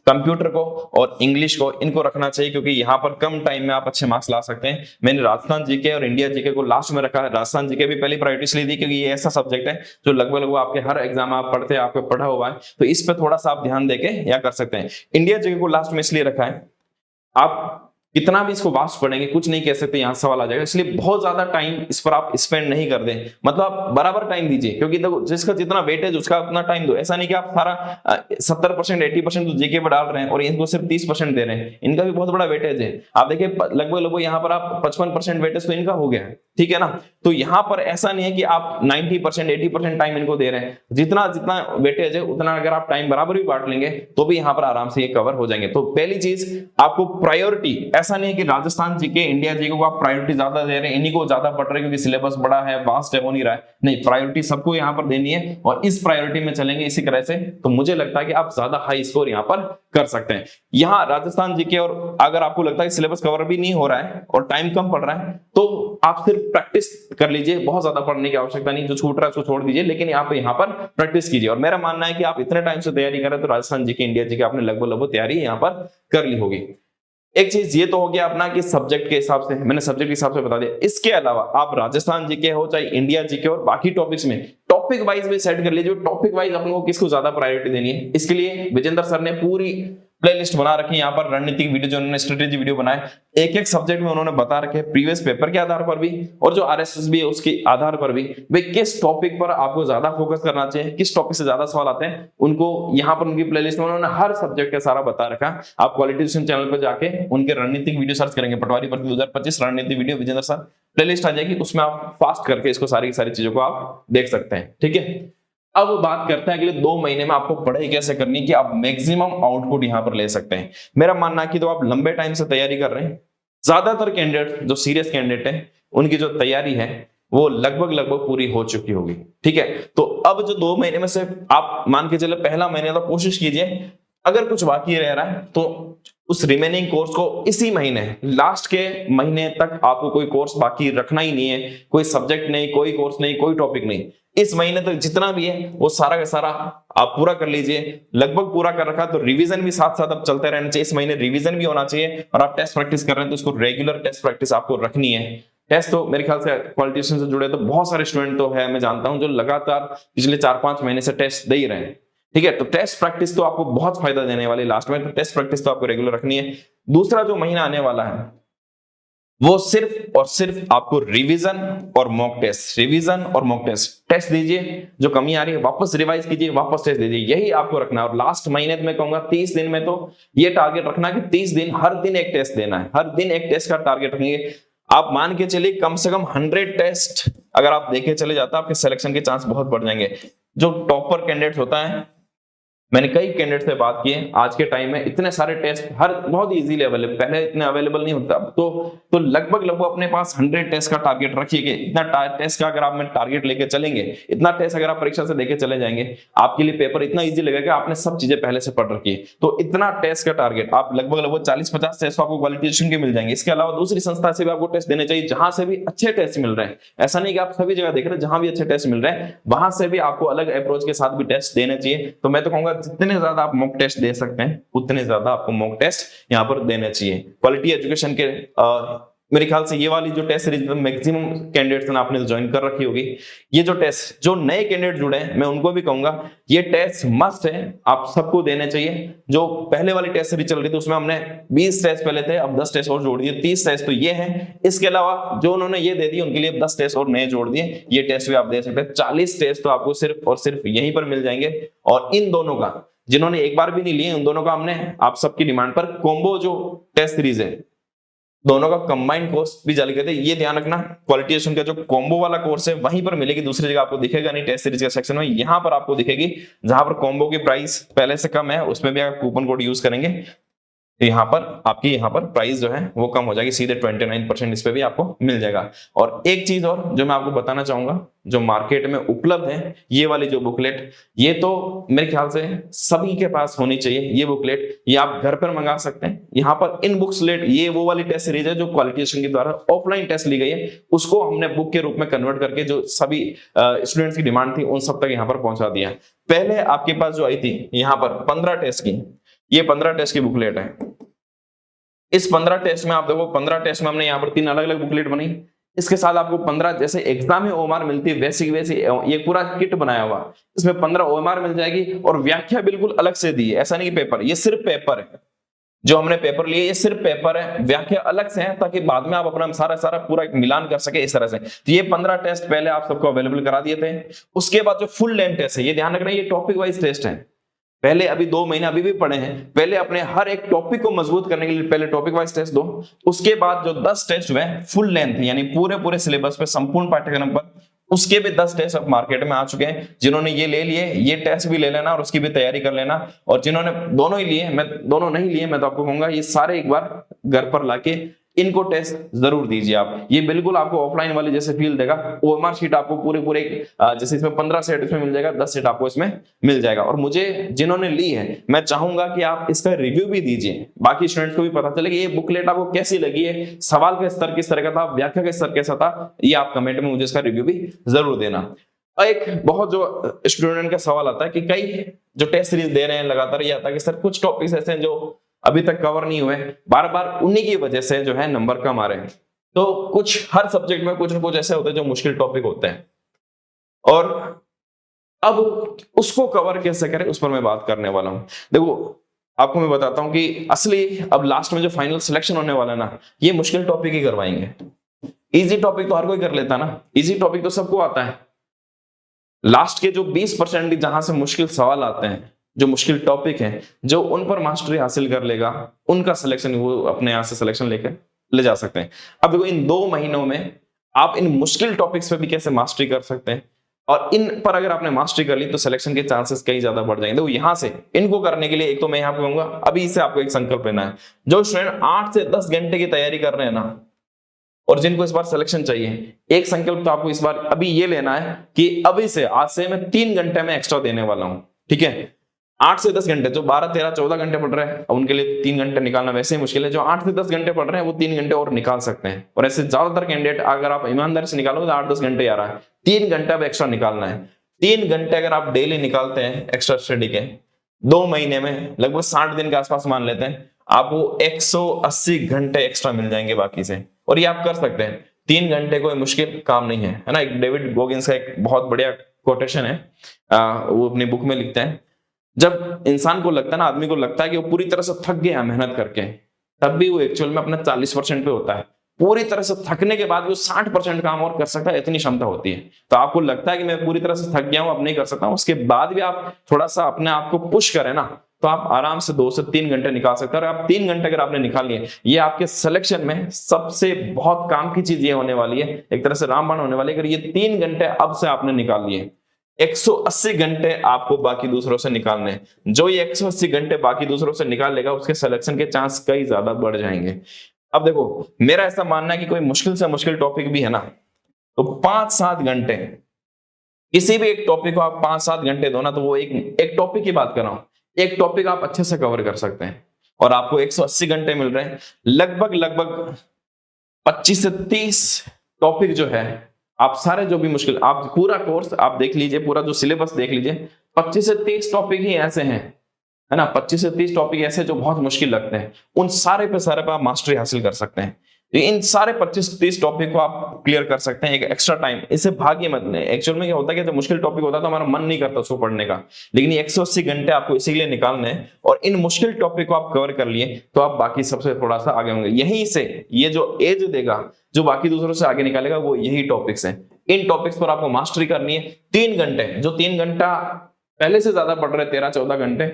कंप्यूटर को और इंग्लिश को, इनको रखना चाहिए क्योंकि यहाँ पर कम टाइम में आप अच्छे मार्क्स ला सकते हैं। मैंने राजस्थान जीके और इंडिया जीके को लास्ट में रखा है। राजस्थान जीके भी पहली प्रायोरिटी इसलिए दी क्योंकि ये ऐसा सब्जेक्ट है जो लगभग वो आपके हर एग्जाम आप पढ़ते हैं, आपको पढ़ा हुआ है, तो इस पर थोड़ा सा आप ध्यान देके या कर सकते हैं। इंडिया जीके को लास्ट में इसलिए रखा है, आप कितना भी इसको वास्ट पढ़ेंगे कुछ नहीं कह सकते, यहां सवाल आ जाएगा, इसलिए बहुत ज्यादा टाइम इस पर आप स्पेंड नहीं कर दें। मतलब आप बराबर टाइम दीजिए, क्योंकि देखो जिसका जितना वेटेज उसका उतना टाइम दो। ऐसा नहीं कि आप सारा 70% 80% तो जीके पर डाल रहे हैं और इनको सिर्फ 30% दे रहे हैं, इनका भी बहुत बड़ा वेटेज है। आप देखिए लगभग यहाँ पर आप 55% वेटेज तो इनका हो गया है, ठीक है ना। तो यहाँ पर ऐसा नहीं है कि आप 90% 80% टाइम इनको दे रहे हैं, जितना जितना वेटेज है उतना अगर आप टाइम बराबर भी बांट लेंगे तो भी यहाँ पर आराम से ये कवर हो जाएंगे। तो पहली चीज आपको प्रायोरिटी, ऐसा नहीं है कि राजस्थान जीके इंडिया जीके को आप प्रायोरिटी ज्यादा दे रहे हैं, इन्हीं को ज्यादा पढ़ रहे हैं क्योंकि सिलेबस बड़ा है, वास्ट है, हो नहीं रहा है। नहीं, प्रायोरिटी सबको यहाँ पर देनी है और इस प्रायोरिटी में चलेंगे इसी तरह से, तो मुझे लगता है कि आप ज्यादा हाई स्कोर यहाँ पर कर सकते हैं। यहाँ राजस्थान जीके, और अगर आपको लगता है कि सिलेबस कवर भी नहीं हो रहा है और टाइम कम पड़ रहा है तो आप सिर्फ प्रैक्टिस कर लीजिए, बहुत ज्यादा पढ़ने की आवश्यकता नहीं, जो छूट रहा है उसको छोड़ दीजिए, लेकिन आप यहाँ पर प्रैक्टिस कीजिए। और मेरा मानना है कि आप इतने टाइम से तैयारी करें तो राजस्थान जीके इंडिया जीके आपने लगभग तैयारी यहाँ पर कर ली होगी। एक चीज ये तो हो गया अपना कि सब्जेक्ट के हिसाब से, मैंने सब्जेक्ट के हिसाब से बता दिया। इसके अलावा आप राजस्थान जीके हो चाहे इंडिया जीके और बाकी टॉपिक्स में टॉपिक वाइज भी सेट कर लीजिए, टॉपिक वाइज अपन को किसको ज्यादा प्रायोरिटी देनी है। इसके लिए विजेंद्र सर ने पूरी प्लेलिस्ट बना रखी है, यहाँ पर रणनीतिक वीडियो जो उन्होंने स्ट्रेटेजी वीडियो बनाए, एक एक सब्जेक्ट में उन्होंने बता रखे प्रीवियस पेपर के आधार पर भी और जो आरएसएस भी है उसके आधार पर भी भाई किस टॉपिक पर आपको ज्यादा फोकस करना चाहिए, किस टॉपिक से ज्यादा सवाल आते हैं, उनको यहाँ पर उनकी प्लेलिस्ट में उन्होंने हर सब्जेक्ट का सारा बता रखा। आप क्वालिफिकेशन चैनल पर जाके उनके रणनीतिक वीडियो सर्च करेंगे, पटवारी भर्ती 2025 रणनीतिक वीडियो विजेंद्र सर, प्लेलिस्ट आ जाएगी, उसमें आप फास्ट करके इसको सारी की सारी चीजों को आप देख सकते हैं, ठीक है। अब बात करते हैं अगले 2 महीने में आपको पढ़ाई कैसे करनी है कि आप मैक्सिमम आउटपुट यहां पर ले सकते हैं। मेरा मानना है कि तो आप लंबे टाइम से तैयारी कर रहे हैं, ज्यादातर कैंडिडेट जो सीरियस कैंडिडेट है उनकी जो तैयारी है वो लगभग पूरी हो चुकी होगी, ठीक है। तो अब जो 2 महीने में से आप मान के चले पहला महीने तो कोशिश कीजिए अगर कुछ बाकी रह रहा है तो उस रिमेनिंग कोर्स को इसी महीने लास्ट के महीने तक आपको कोई कोर्स बाकी रखना ही नहीं है, कोई सब्जेक्ट नहीं, कोई कोर्स नहीं, कोई टॉपिक नहीं। इस महीने तक जितना भी है वो सारा का सारा आप पूरा कर लीजिए। लगभग पूरा कर रखा तो रिवीजन भी साथ साथ अब चलते रहना चाहिए। इस महीने रिवीजन भी होना चाहिए और आप टेस्ट प्रैक्टिस कर रहे हैं तो उसको रेगुलर टेस्ट प्रैक्टिस आपको रखनी है। टेस्ट तो मेरे ख्याल से पॉलिटिशियन से जुड़े तो बहुत सारे स्टूडेंट तो है, मैं जानता हूं, जो लगातार पिछले 4-5 महीने से टेस्ट दे ही रहे हैं। ठीक है, तो टेस्ट प्रैक्टिस तो आपको बहुत फायदा देने वाली लास्ट में, तो टेस्ट प्रैक्टिस तो आपको रेगुलर रखनी है। दूसरा जो महीना आने वाला है वो सिर्फ और सिर्फ आपको रिवीजन और मॉक टेस्ट, रिवीजन और मॉक टेस्ट दीजिए। जो कमी आ रही है वापस रिवाइज कीजिए, वापस टेस्ट दीजिए, यही आपको रखना है। और लास्ट महीने में कहूंगा 30 दिन में तो ये टारगेट रखना कि 30 दिन हर दिन एक टेस्ट देना है, हर दिन एक टेस्ट का टारगेट रखेंगे। आप मान के चलिए कम से कम 100 टेस्ट अगर आप देखे चले जाता आपके सिलेक्शन के चांस बहुत बढ़ जाएंगे। जो टॉपर कैंडिडेट होता है, मैंने कई कैंडिडेट से बात की है, आज के टाइम में इतने सारे टेस्ट हर बहुत इजीली अवेलेबल, पहले इतने अवेलेबल नहीं होता, तो लगभग अपने पास 100 टेस्ट का टारगेट रखिए। इतना टेस्ट का अगर आप में टारगेट लेके चलेंगे, इतना टेस्ट अगर आप परीक्षा से देके चले जाएंगे, आपके लिए पेपर इतना इजी लगेगा कि आपने सब चीजें पहले से पढ़ रखी है। तो इतना टेस्ट का टारगेट आप लगभग 40-50 टेस्ट आपको क्वालिफिकेशन के मिल जाएंगे। इसके अलावा दूसरी संस्था से भी आपको टेस्ट देने चाहिए जहां से भी अच्छे टेस्ट मिल रहे हैं। ऐसा नहीं कि आप सभी जगह देख रहे हैं, जहां भी अच्छे टेस्ट मिल रहे हैं वहां से भी आपको अलग अप्रोच के साथ भी टेस्ट देने चाहिए। तो मैं तो कहूंगा जितने ज्यादा आप मॉक टेस्ट दे सकते हैं उतने ज्यादा आपको मॉक टेस्ट यहां पर देने चाहिए। क्वालिटी एजुकेशन के मेरे ख्याल से ये वाली जो टेस्ट सीरीज मैक्सिमम कैंडिडेट्स ने आपने ज्वाइन कर रखी होगी। ये जो टेस्ट, जो नए कैंडिडेट जुड़े हैं मैं उनको भी कहूंगा ये टेस्ट मस्ट है, आप सबको देने चाहिए। जो पहले वाली टेस्ट सीरीज चल रही थी उसमें हमने 20 टेस्ट पहले थे, अब 10 टेस्ट और जोड़ दिए, 30 टेस्ट तो ये हैं। इसके अलावा जो उन्होंने ये दे दी उनके लिए 10 टेस्ट और नए जोड़ दिए, ये टेस्ट भी आप दे सकते हैं। 40 टेस्ट तो आपको सिर्फ और सिर्फ यहीं पर मिल जाएंगे। और इन दोनों का, जिन्होंने एक बार भी नहीं लिए उन दोनों का हमने आप सबकी डिमांड पर कॉम्बो जो टेस्ट सीरीज है दोनों का कंबाइंड कोर्स भी जारी करते हैं। ये ध्यान रखना, क्वालिटी एजुकेशन का जो कॉम्बो वाला कोर्स है वहीं पर मिलेगी, दूसरी जगह आपको दिखेगा नहीं। टेस्ट सीरीज के सेक्शन में यहां पर आपको दिखेगी, जहां पर कॉम्बो की प्राइस पहले से कम है उसमें भी आप कूपन कोड यूज करेंगे तो यहाँ पर आपकी यहाँ पर प्राइस जो है वो कम हो जाएगी, सीधे 29% इस पे भी आपको मिल जाएगा। और एक चीज और जो मैं आपको बताना चाहूंगा, जो मार्केट में उपलब्ध है ये वाली जो बुकलेट, ये तो मेरे ख्याल से सभी के पास होनी चाहिए। ये बुकलेट ये आप घर पर मंगा सकते हैं। यहाँ पर इन बुकलेट, ये वो वाली टेस्ट सीरीज है जो क्वालिफिकेशन के द्वारा ऑफलाइन टेस्ट ली गई है, उसको हमने बुक के रूप में कन्वर्ट करके जो सभी स्टूडेंट्स की डिमांड थी उन सब तक यहाँ पर पहुंचा दिया है। पहले आपके पास जो आई थी यहाँ पर 15 टेस्ट की, ये 15 टेस्ट की बुकलेट है। इस 15 टेस्ट में आप देखो, 15 टेस्ट में हमने यहाँ पर 3 अलग अलग बुकलेट बनाई। इसके साथ आपको 15 जैसे एग्जाम में ओएमआर मिलती है वैसी वैसी ये पूरा किट बनाया हुआ, इसमें 15 ओएमआर मिल जाएगी और व्याख्या बिल्कुल अलग से दी है। ऐसा नहीं कि पेपर, ये सिर्फ पेपर है, जो हमने पेपर लिए ये सिर्फ पेपर है, व्याख्या अलग से है ताकि बाद में आप अपना सारा पूरा एक मिलान कर सके इस तरह से। तो ये 15 टेस्ट पहले आप सबको अवेलेबल करा दिए थे। उसके बाद जो फुल लेंथ टेस्ट है, ये ध्यान रखना ये टॉपिक वाइज टेस्ट है। पहले अभी 2 महीने अभी भी पढ़े हैं, पहले अपने हर एक टॉपिक को मजबूत करने के लिए पहले टॉपिक वाइज टेस्ट दो। उसके बाद जो 10 टेस्ट हुए फुल लेंथ यानी पूरे सिलेबस पे, संपूर्ण पाठ्यक्रम पर, उसके भी 10 टेस्ट अब मार्केट में आ चुके हैं। जिन्होंने ये ले लिए ये टेस्ट भी ले लेना और उसकी भी तैयारी कर लेना। और जिन्होंने दोनों ही लिए, मैं दोनों नहीं लिए, मैं तो आपको कहूंगा ये सारे एक बार घर पर लाके इनको टेस्ट जरूर दीजिए आप। ये बिल्कुल आपको ऑफलाइन वाले जैसे फील देगा। ओएमआर शीट आपको पूरे जैसे इसमें 15 सेट इसमें मिल जाएगा, 10 सेट आपको इसमें मिल जाएगा। और मुझे जिन्होंने ली है मैं चाहूंगा कि आप इसका रिव्यू भी दीजिए, बाकी स्टूडेंट्स को भी पता चले कि ये बुकलेट आपको कैसी लगी है, सवाल का स्तर किस तरह का था, व्याख्या का स्तर कैसा था। ये आप कमेंट में मुझे इसका रिव्यू भी जरूर देना। एक बहुत जो स्टूडेंट का सवाल आता है कि कई जो टेस्ट सीरीज दे रहे हैं लगातार, ये आता है कि सर कुछ टॉपिक्स ऐसे हैं जो अभी तक कवर नहीं हुए, बार बार उन्हीं की वजह से जो है नंबर कम आ रहे हैं। तो कुछ हर सब्जेक्ट में कुछ ना कुछ ऐसे होते हैं जो मुश्किल टॉपिक होते हैं, और अब उसको कवर कैसे करें उस पर मैं बात करने वाला हूं। देखो आपको मैं बताता हूं कि असली अब लास्ट में जो फाइनल सिलेक्शन होने वाला है ना, ये मुश्किल टॉपिक ही करवाएंगे। इजी टॉपिक तो हर कोई कर लेता ना, इजी टॉपिक तो सबको आता है। लास्ट के जो 20% जहां से मुश्किल सवाल आते हैं, जो मुश्किल टॉपिक है, जो उन पर मास्टरी हासिल कर लेगा उनका सिलेक्शन वो अपने यहां से सिलेक्शन लेकर ले जा सकते हैं। अब देखो इन 2 महीनों में आप इन मुश्किल टॉपिक्स पे भी कैसे मास्टरी कर सकते हैं, और इन पर अगर आपने मास्टरी कर ली तो सिलेक्शन के चांसेस कई ज्यादा बढ़ जाएंगे। देखो यहां से इनको करने के लिए एक तो मैं यहाँ कहूंगा अभी से आपको एक संकल्प लेना है। जो स्टूडेंट 8 से 10 घंटे की तैयारी कर रहे हैं ना, और जिनको इस बार सिलेक्शन चाहिए, एक संकल्प तो आपको इस बार अभी ये लेना है कि अभी से आज से मैं 3 घंटे में एक्स्ट्रा देने वाला हूं। ठीक है, 8 से 10 घंटे, जो 12, 13, 14 घंटे पढ़ रहे हैं उनके लिए 3 घंटे निकालना वैसे ही मुश्किल है। जो 8 से 10 घंटे पढ़ रहे हैं वो 3 घंटे और निकाल सकते हैं। और ऐसे ज्यादातर कैंडिडेट अगर आप ईमानदारी से निकालोगे तो 8-10 घंटे आ रहा है, 3 घंटा अब एक्स्ट्रा निकालना है। 3 घंटे अगर आप डेली निकालते हैं एक्स्ट्रा स्टडी के, 2 महीने में लगभग 60 दिन के आसपास मान लेते हैं, आपको 180 घंटे एक्स्ट्रा मिल जाएंगे बाकी से। और ये आप कर सकते हैं, 3 घंटे कोई मुश्किल काम नहीं है ना। एक डेविड गोगिंस का एक बहुत बढ़िया कोटेशन है, वो अपनी बुक में लिखते हैं, जब इंसान को लगता है ना, आदमी को लगता है कि वो पूरी तरह से थक गया मेहनत करके, तब भी वो एक्चुअल में अपना 40% पे होता है। पूरी तरह से थकने के बाद भी वो 60% काम और कर सकता है, इतनी क्षमता होती है। तो आपको लगता है कि मैं पूरी तरह से थक गया हूं, अब नहीं कर सकता हूं, उसके बाद भी आप थोड़ा सा अपने आप को पुश करें ना, तो आप आराम से 2 से 3 घंटे निकाल सकते हैं। और आप 3 घंटे अगर आपने निकाल लिए, ये आपके सिलेक्शन में सबसे बहुत काम की चीज ये होने वाली है, एक तरह से रामबाण होने वाली है। अगर ये 3 घंटे अब से आपने निकाल लिए, 180 घंटे आपको बाकी दूसरों से निकालने हैं। जो ये 180 घंटे बाकी दूसरों से निकाल लेगा, उसके सिलेक्शन के चांस कई ज्यादा बढ़ जाएंगे। अब देखो, मेरा ऐसा मानना है कि कोई मुश्किल से मुश्किल टॉपिक भी है ना, तो 5-7 घंटे किसी भी एक टॉपिक को आप 5-7 घंटे दो ना, तो वो एक टॉपिक की बात कर रहा हूं, एक टॉपिक आप अच्छे से कवर कर सकते हैं। और आपको 180 घंटे मिल रहे हैं, लगभग 25 से 30 टॉपिक जो है, आप सारे जो भी मुश्किल, आप पूरा कोर्स आप देख लीजिए, पूरा जो सिलेबस देख लीजिए, 25 से 30 टॉपिक ही ऐसे हैं, है ना, 25 से 30 टॉपिक ऐसे जो बहुत मुश्किल लगते हैं, उन सारे पे आप मास्टरी हासिल कर सकते हैं। तो इन सारे 25-30 टॉपिक को आप क्लियर कर सकते हैं एक एक्स्ट्रा टाइम, इससे भागिए मत लें। एक्चुअल में क्या होता है कि जब मुश्किल टॉपिक होता है तो हमारा मन नहीं करता उसको पढ़ने का, लेकिन ये 180 घंटे आपको इसीलिए निकालने हैं। और इन मुश्किल टॉपिक को आप कवर कर लिए तो आप बाकी सबसे थोड़ा सा आगे होंगे। यहीं से ये जो एज देगा, जो बाकी दूसरों से आगे निकालेगा, वो यही टॉपिक्स हैं। इन टॉपिक्स पर आपको मास्टरी करनी है। 3 घंटे, जो 3 घंटा पहले से ज्यादा पढ़ रहे 13-14 घंटे,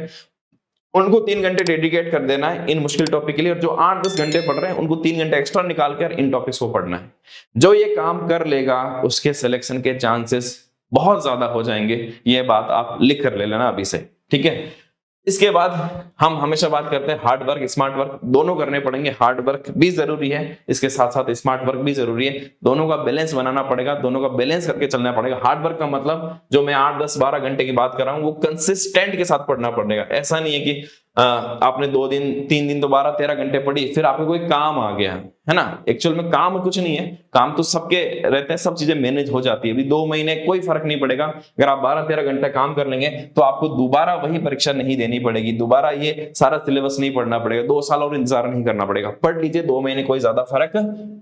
उनको 3 घंटे डेडिकेट कर देना है इन मुश्किल टॉपिक के लिए। और जो 8-10 घंटे पढ़ रहे हैं, उनको 3 घंटे एक्स्ट्रा निकाल कर इन टॉपिक्स को पढ़ना है। जो ये काम कर लेगा, उसके सिलेक्शन के चांसेस बहुत ज्यादा हो जाएंगे। ये बात आप लिख कर ले लेना अभी से, ठीक है। इसके बाद हम हमेशा बात करते हैं हार्ड वर्क, स्मार्ट वर्क, दोनों करने पड़ेंगे। हार्ड वर्क भी जरूरी है, इसके साथ साथ स्मार्ट वर्क भी जरूरी है। दोनों का बैलेंस बनाना पड़ेगा, दोनों का बैलेंस करके चलना पड़ेगा। हार्ड वर्क का मतलब, जो मैं 8-10-12 घंटे की बात कर रहा हूं, वो कंसिस्टेंट के साथ पढ़ना पड़ेगा। ऐसा नहीं है कि आपने 2 दिन 3 दिन तो 12-13 घंटे पढ़ी, फिर आपको कोई काम आ गया, है ना। एक्चुअल में काम कुछ नहीं है, काम तो सबके रहते हैं, सब चीजें मैनेज हो जाती है। अभी 2 महीने कोई फर्क नहीं पड़ेगा। अगर आप 12-13 घंटे काम कर लेंगे तो आपको दोबारा वही परीक्षा नहीं देनी पड़ेगी, दोबारा ये सारा सिलेबस नहीं पढ़ना पड़ेगा, 2 साल और इंतजार नहीं करना पड़ेगा। पढ़ लीजिए, 2 महीने कोई ज्यादा फर्क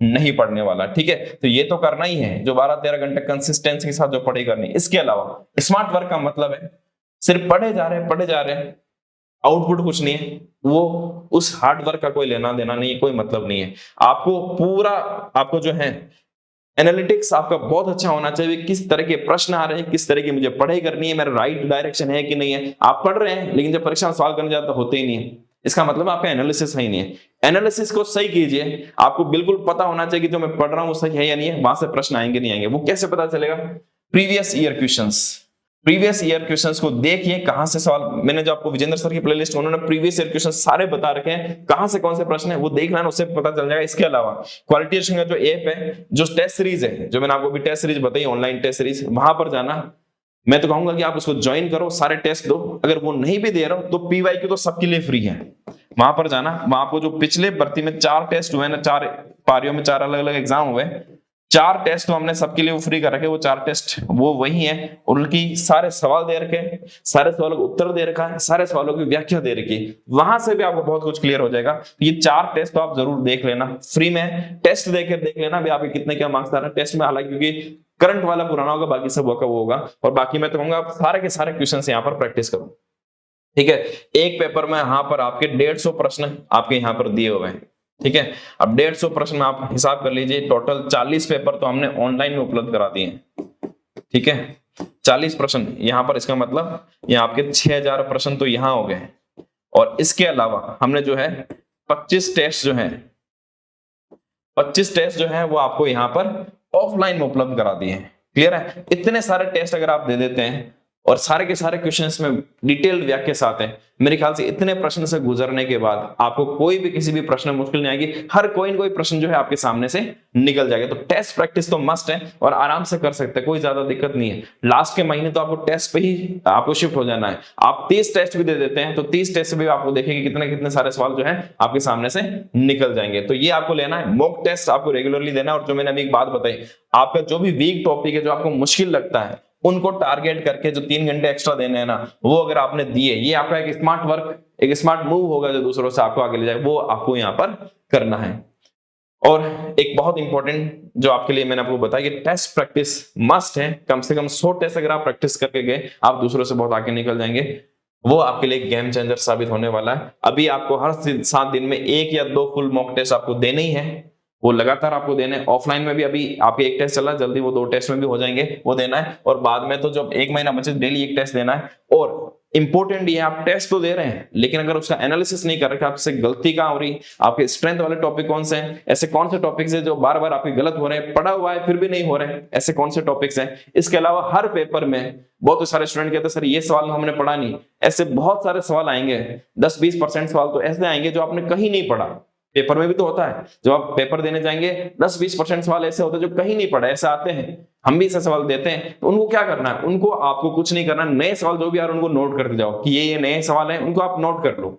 नहीं पड़ने वाला, ठीक है। तो ये तो करना ही है, जो 12-13 घंटे कंसिस्टेंसी के साथ जो पढ़ाई करनी। इसके अलावा स्मार्ट वर्क का मतलब है सिर्फ पढ़े जा रहे हैं, आउटपुट कुछ नहीं है, वो उस हार्ड वर्क का कोई लेना देना नहीं है, कोई मतलब नहीं है। आपको पूरा, आपको जो है एनालिटिक्स आपका बहुत अच्छा होना चाहिए। किस तरह के प्रश्न आ रहे हैं, किस तरह की मुझे पढ़ाई करनी है, मेरा राइट डायरेक्शन है कि नहीं है। आप पढ़ रहे हैं लेकिन जब परीक्षा में सवाल करने जाते होते ही नहीं है, इसका मतलब आपका एनालिसिस सही नहीं है। एनालिसिस को सही कीजिए, आपको बिल्कुल पता होना चाहिए कि जो मैं पढ़ रहा हूं वो सही है या नहीं है। वहां से प्रश्न आएंगे नहीं आएंगे, वो कैसे पता चलेगा? प्रीवियस ईयर क्वेश्चंस को देखिए, कहां से सवाल, मैंने जो आपको विजेंद्र सर की प्लेलिस्ट, उन्होंने प्रीवियस ईयर क्वेश्चन सारे बता रखे हैं, कहां से कौन से प्रश्न है वो देख लेना, उससे पता चल जाएगा। इसके अलावा क्वालिटी एजुकेशन का जो ऐप है, जो टेस्ट सीरीज है, जो मैंने आपको भी टेस्ट सीरीज बताई, ऑनलाइन टेस्ट सीरीज, वहां पर जाना। मैं तो कहूंगा कि आप उसको ज्वाइन करो, सारे टेस्ट दो। अगर वो नहीं भी दे रहा हो तो PYQ तो सबके लिए फ्री है, वहां पर जाना। वहां आपको जो पिछले भर्ती में 4 टेस्ट हुए ना, 4 पारियों में 4 अलग अलग एग्जाम हुए, 4 टेस्ट तो हमने सबके लिए वो फ्री कर रखे। वो 4 टेस्ट वो वही है, उनकी सारे सवाल दे रखे, सारे सवालों का उत्तर दे रखा है, सारे सवालों की व्याख्या दे रखी, वहां से भी आपको बहुत कुछ क्लियर हो जाएगा। ये 4 टेस्ट तो आप जरूर देख लेना, फ्री में टेस्ट देख लेना भी आपके कितने क्या मार्क्स आ रहे हैं टेस्ट में। हालांकि क्योंकि करंट वाला पुराना होगा, बाकी सब वो होगा। और बाकी मैं तो कहूंगा आप सारे के सारे क्वेश्चन यहाँ पर प्रैक्टिस करो, ठीक है। एक पेपर में यहाँ पर आपके 150 प्रश्न आपके यहाँ पर दिए हुए हैं, ठीक है। अब 150 प्रश्न में आप हिसाब कर लीजिए, टोटल 40 पेपर तो हमने ऑनलाइन में उपलब्ध करा दिए हैं, ठीक है। 40 प्रश्न यहाँ पर, इसका मतलब यहाँ आपके 6000 प्रश्न तो यहाँ हो गए। और इसके अलावा हमने जो है 25 टेस्ट जो है वो आपको यहाँ पर ऑफलाइन में उपलब्ध करा दिए हैं। क्लियर है? इतने सारे टेस्ट अगर आप दे देते हैं और सारे के सारे क्वेश्चंस में डिटेल्ड व्याख्या के साथ है। मेरे ख्याल से इतने प्रश्न से गुजरने के बाद आपको कोई भी किसी भी प्रश्न में मुश्किल नहीं आएगी, हर कोई न कोई प्रश्न जो है आपके सामने से निकल जाएगा। तो टेस्ट प्रैक्टिस तो मस्ट है और आराम से कर सकते हैं, कोई ज्यादा दिक्कत नहीं है। लास्ट के महीने तो आपको टेस्ट पे ही आपको शिफ्ट हो जाना है। आप 30 टेस्ट भी दे देते हैं तो 30 टेस्ट से भी आपको देखेंगे कितने कितने सारे सवाल जो है आपके सामने से निकल जाएंगे। तो ये आपको लेना है, मॉक टेस्ट आपको रेगुलरली देना है। और जो मैंने अभी एक बात बताई, आपका जो भी वीक टॉपिक है, जो आपको मुश्किल लगता है, उनको टारगेट करके जो 3 घंटे एक्स्ट्रा देने हैं ना, वो अगर आपने दिए, ये आपका एक स्मार्ट वर्क, एक स्मार्ट मूव होगा जो दूसरों से आपको आगे ले जाए, वो आपको यहाँ पर करना है। और एक बहुत इंपॉर्टेंट जो आपके लिए मैंने आपको बताया कि टेस्ट प्रैक्टिस मस्ट है। कम से कम 100 टेस्ट अगर आप प्रैक्टिस करके गए, आप दूसरों से बहुत आगे निकल जाएंगे। वो आपके लिए गेम चेंजर साबित होने वाला है। अभी आपको हर 7 दिन में 1 या 2 फुल मॉक टेस्ट आपको देने ही है, वो लगातार आपको देने। ऑफलाइन में भी अभी आपके 1 टेस्ट चल रहा है, जल्दी वो 2 टेस्ट में भी हो जाएंगे, वो देना है। और बाद में तो जब 1 महीना बचे, डेली 1 टेस्ट देना है। और इंपॉर्टेंट ये, आप टेस्ट तो दे रहे हैं, लेकिन अगर उसका एनालिसिस नहीं कर रहे, आपसे गलती कहां हो रही, आपके स्ट्रेंथ वाले टॉपिक कौन से हैं, ऐसे कौन से टॉपिक्स हैं जो बार बार आपके गलत हो रहे हैं, पढ़ा हुआ है फिर भी नहीं हो रहे हैं, ऐसे कौन से टॉपिक्स हैं। इसके अलावा हर पेपर में बहुत सारे स्टूडेंट कहते हैं सर ये सवाल हमने पढ़ा नहीं, ऐसे बहुत सारे सवाल आएंगे। 10-20% सवाल तो ऐसे आएंगे जो आपने कहीं नहीं पढ़ा। पेपर में भी तो होता है, जब आप पेपर देने जाएंगे 10-20% सवाल ऐसे होते हैं जो कहीं नहीं पढ़ा, ऐसे आते हैं। हम भी ऐसे सवाल देते हैं, तो उनको क्या करना है, उनको आपको कुछ नहीं करना, नए सवाल जो भी आ रहे हैं उनको नोट करते जाओ कि ये नए सवाल हैं, उनको आप नोट कर लो।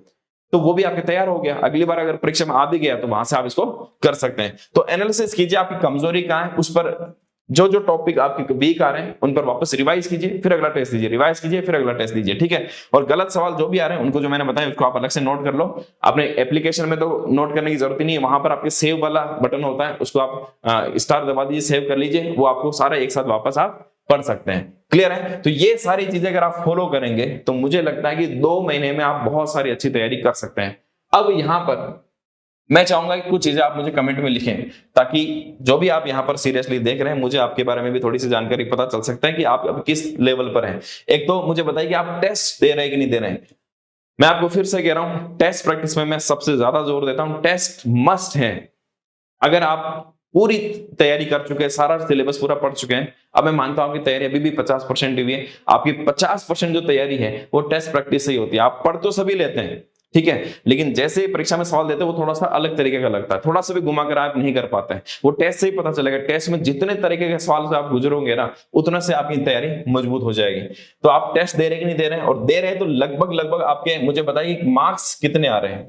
तो वो भी आपके तैयार हो गया, अगली बार अगर परीक्षा में आ भी गया तो वहां से आप इसको कर सकते हैं। तो एनालिसिस कीजिए आपकी कमजोरी कहाँ है, उस पर जो जो टॉपिक आपके वीक आ रहे हैं उन पर वापस रिवाइज कीजिए, फिर अगला टेस्ट दीजिए, रिवाइज कीजिए, फिर अगला टेस्ट दीजिए, ठीक है। और गलत सवाल जो भी आ रहे हैं उनको जो मैंने बताया उसको आप अलग से नोट कर लो। अपने एप्लीकेशन में तो नोट करने की जरूरत नहीं है, वहां पर आपके सेव वाला बटन होता है, उसको आप स्टार दबा दीजिए, सेव कर लीजिए, वो आपको सारा एक साथ वापस आप पढ़ सकते हैं। क्लियर है? तो ये सारी चीजें अगर आप फॉलो करेंगे तो मुझे लगता है कि 2 महीने में आप बहुत सारी अच्छी तैयारी कर सकते हैं। अब यहां पर मैं चाहूंगा कि कुछ चीजें आप मुझे कमेंट में लिखें, ताकि जो भी आप यहाँ पर सीरियसली देख रहे हैं, मुझे आपके बारे में भी थोड़ी सी जानकारी पता चल सकता है कि आप अब किस लेवल पर हैं। एक तो मुझे बताइए कि आप टेस्ट दे रहे हैं कि नहीं दे रहे हैं। मैं आपको फिर से कह रहा हूं, टेस्ट प्रैक्टिस में मैं सबसे ज्यादा जोर देता हूं, टेस्ट मस्ट है। अगर आप पूरी तैयारी कर चुके हैं, सारा सिलेबस पूरा पढ़ चुके हैं, अब मैं मानता हूं आपकी तैयारी अभी भी 50% हुई है, आपकी 50% जो तैयारी है वो टेस्ट प्रैक्टिस से ही होती है। आप पढ़ तो सभी लेते हैं, ठीक है, लेकिन जैसे ही परीक्षा में सवाल देते हैं वो थोड़ा सा अलग तरीके का लगता है, थोड़ा सा भी घुमा कर आप नहीं कर पाते हैं, वो टेस्ट से ही पता चलेगा। टेस्ट में जितने तरीके के सवाल से आप गुजरोगे ना, उतना से आपकी तैयारी मजबूत हो जाएगी। तो आप टेस्ट दे रहे कि नहीं दे रहे हैं, और दे रहे हैं तो लगभग आपके मुझे बताइए मार्क्स कितने आ रहे हैं।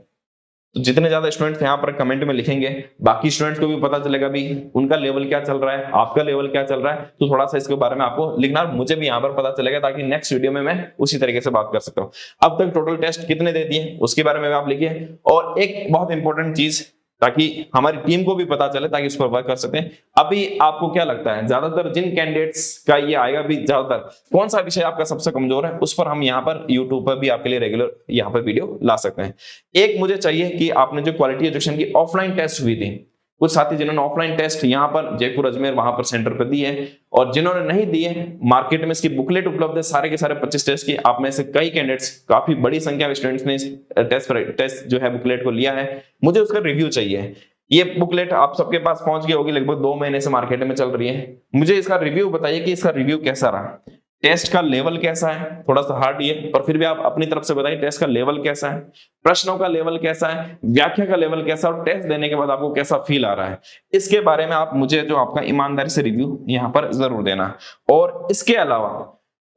तो जितने ज्यादा स्टूडेंट्स यहाँ पर कमेंट में लिखेंगे, बाकी स्टूडेंट्स को भी पता चलेगा भी उनका लेवल क्या चल रहा है, आपका लेवल क्या चल रहा है। तो थोड़ा सा इसके बारे में आपको लिखना, मुझे भी यहाँ पर पता चलेगा, ताकि नेक्स्ट वीडियो में मैं उसी तरीके से बात कर सकता हूँ। अब तक टोटल टेस्ट कितने दे दिए उसके बारे में आप लिखिए। और एक बहुत इंपॉर्टेंट चीज, ताकि हमारी टीम को भी पता चले, ताकि उस पर वर्क कर सकें। अभी आपको क्या लगता है, ज्यादातर जिन कैंडिडेट्स का ये आएगा भी, ज्यादातर कौन सा विषय आपका सबसे कमजोर है, उस पर हम यहाँ पर यूट्यूब पर भी आपके लिए रेगुलर यहाँ पर वीडियो ला सकते हैं। एक मुझे चाहिए कि आपने जो क्वालिटी एजुकेशन की ऑफलाइन टेस्ट हुई थी, कुछ साथी जिन्होंने ऑफलाइन टेस्ट यहाँ पर जयपुर अजमेर वहां पर सेंटर पर दिए, और जिन्होंने नहीं दिए, मार्केट में इसकी बुकलेट उपलब्ध है सारे के सारे 25 टेस्ट की। आप में से कई कैंडिडेट्स, काफी बड़ी संख्या में स्टूडेंट्स ने इस टेस्ट जो है बुकलेट को लिया है। मुझे उसका रिव्यू चाहिए। ये बुकलेट आप सबके पास पहुंच गई होगी, लगभग 2 महीने से मार्केट में चल रही है। मुझे इसका रिव्यू बताइए कि इसका रिव्यू कैसा रहा, टेस्ट का लेवल कैसा है। थोड़ा सा हार्ड ये, पर फिर भी आप अपनी तरफ से बताइए टेस्ट का लेवल कैसा है, प्रश्नों का लेवल कैसा है, व्याख्या का लेवल कैसा है, और टेस्ट देने के बाद आपको कैसा फील आ रहा है। इसके बारे में आप मुझे जो आपका ईमानदारी से रिव्यू यहाँ पर जरूर देना। और इसके अलावा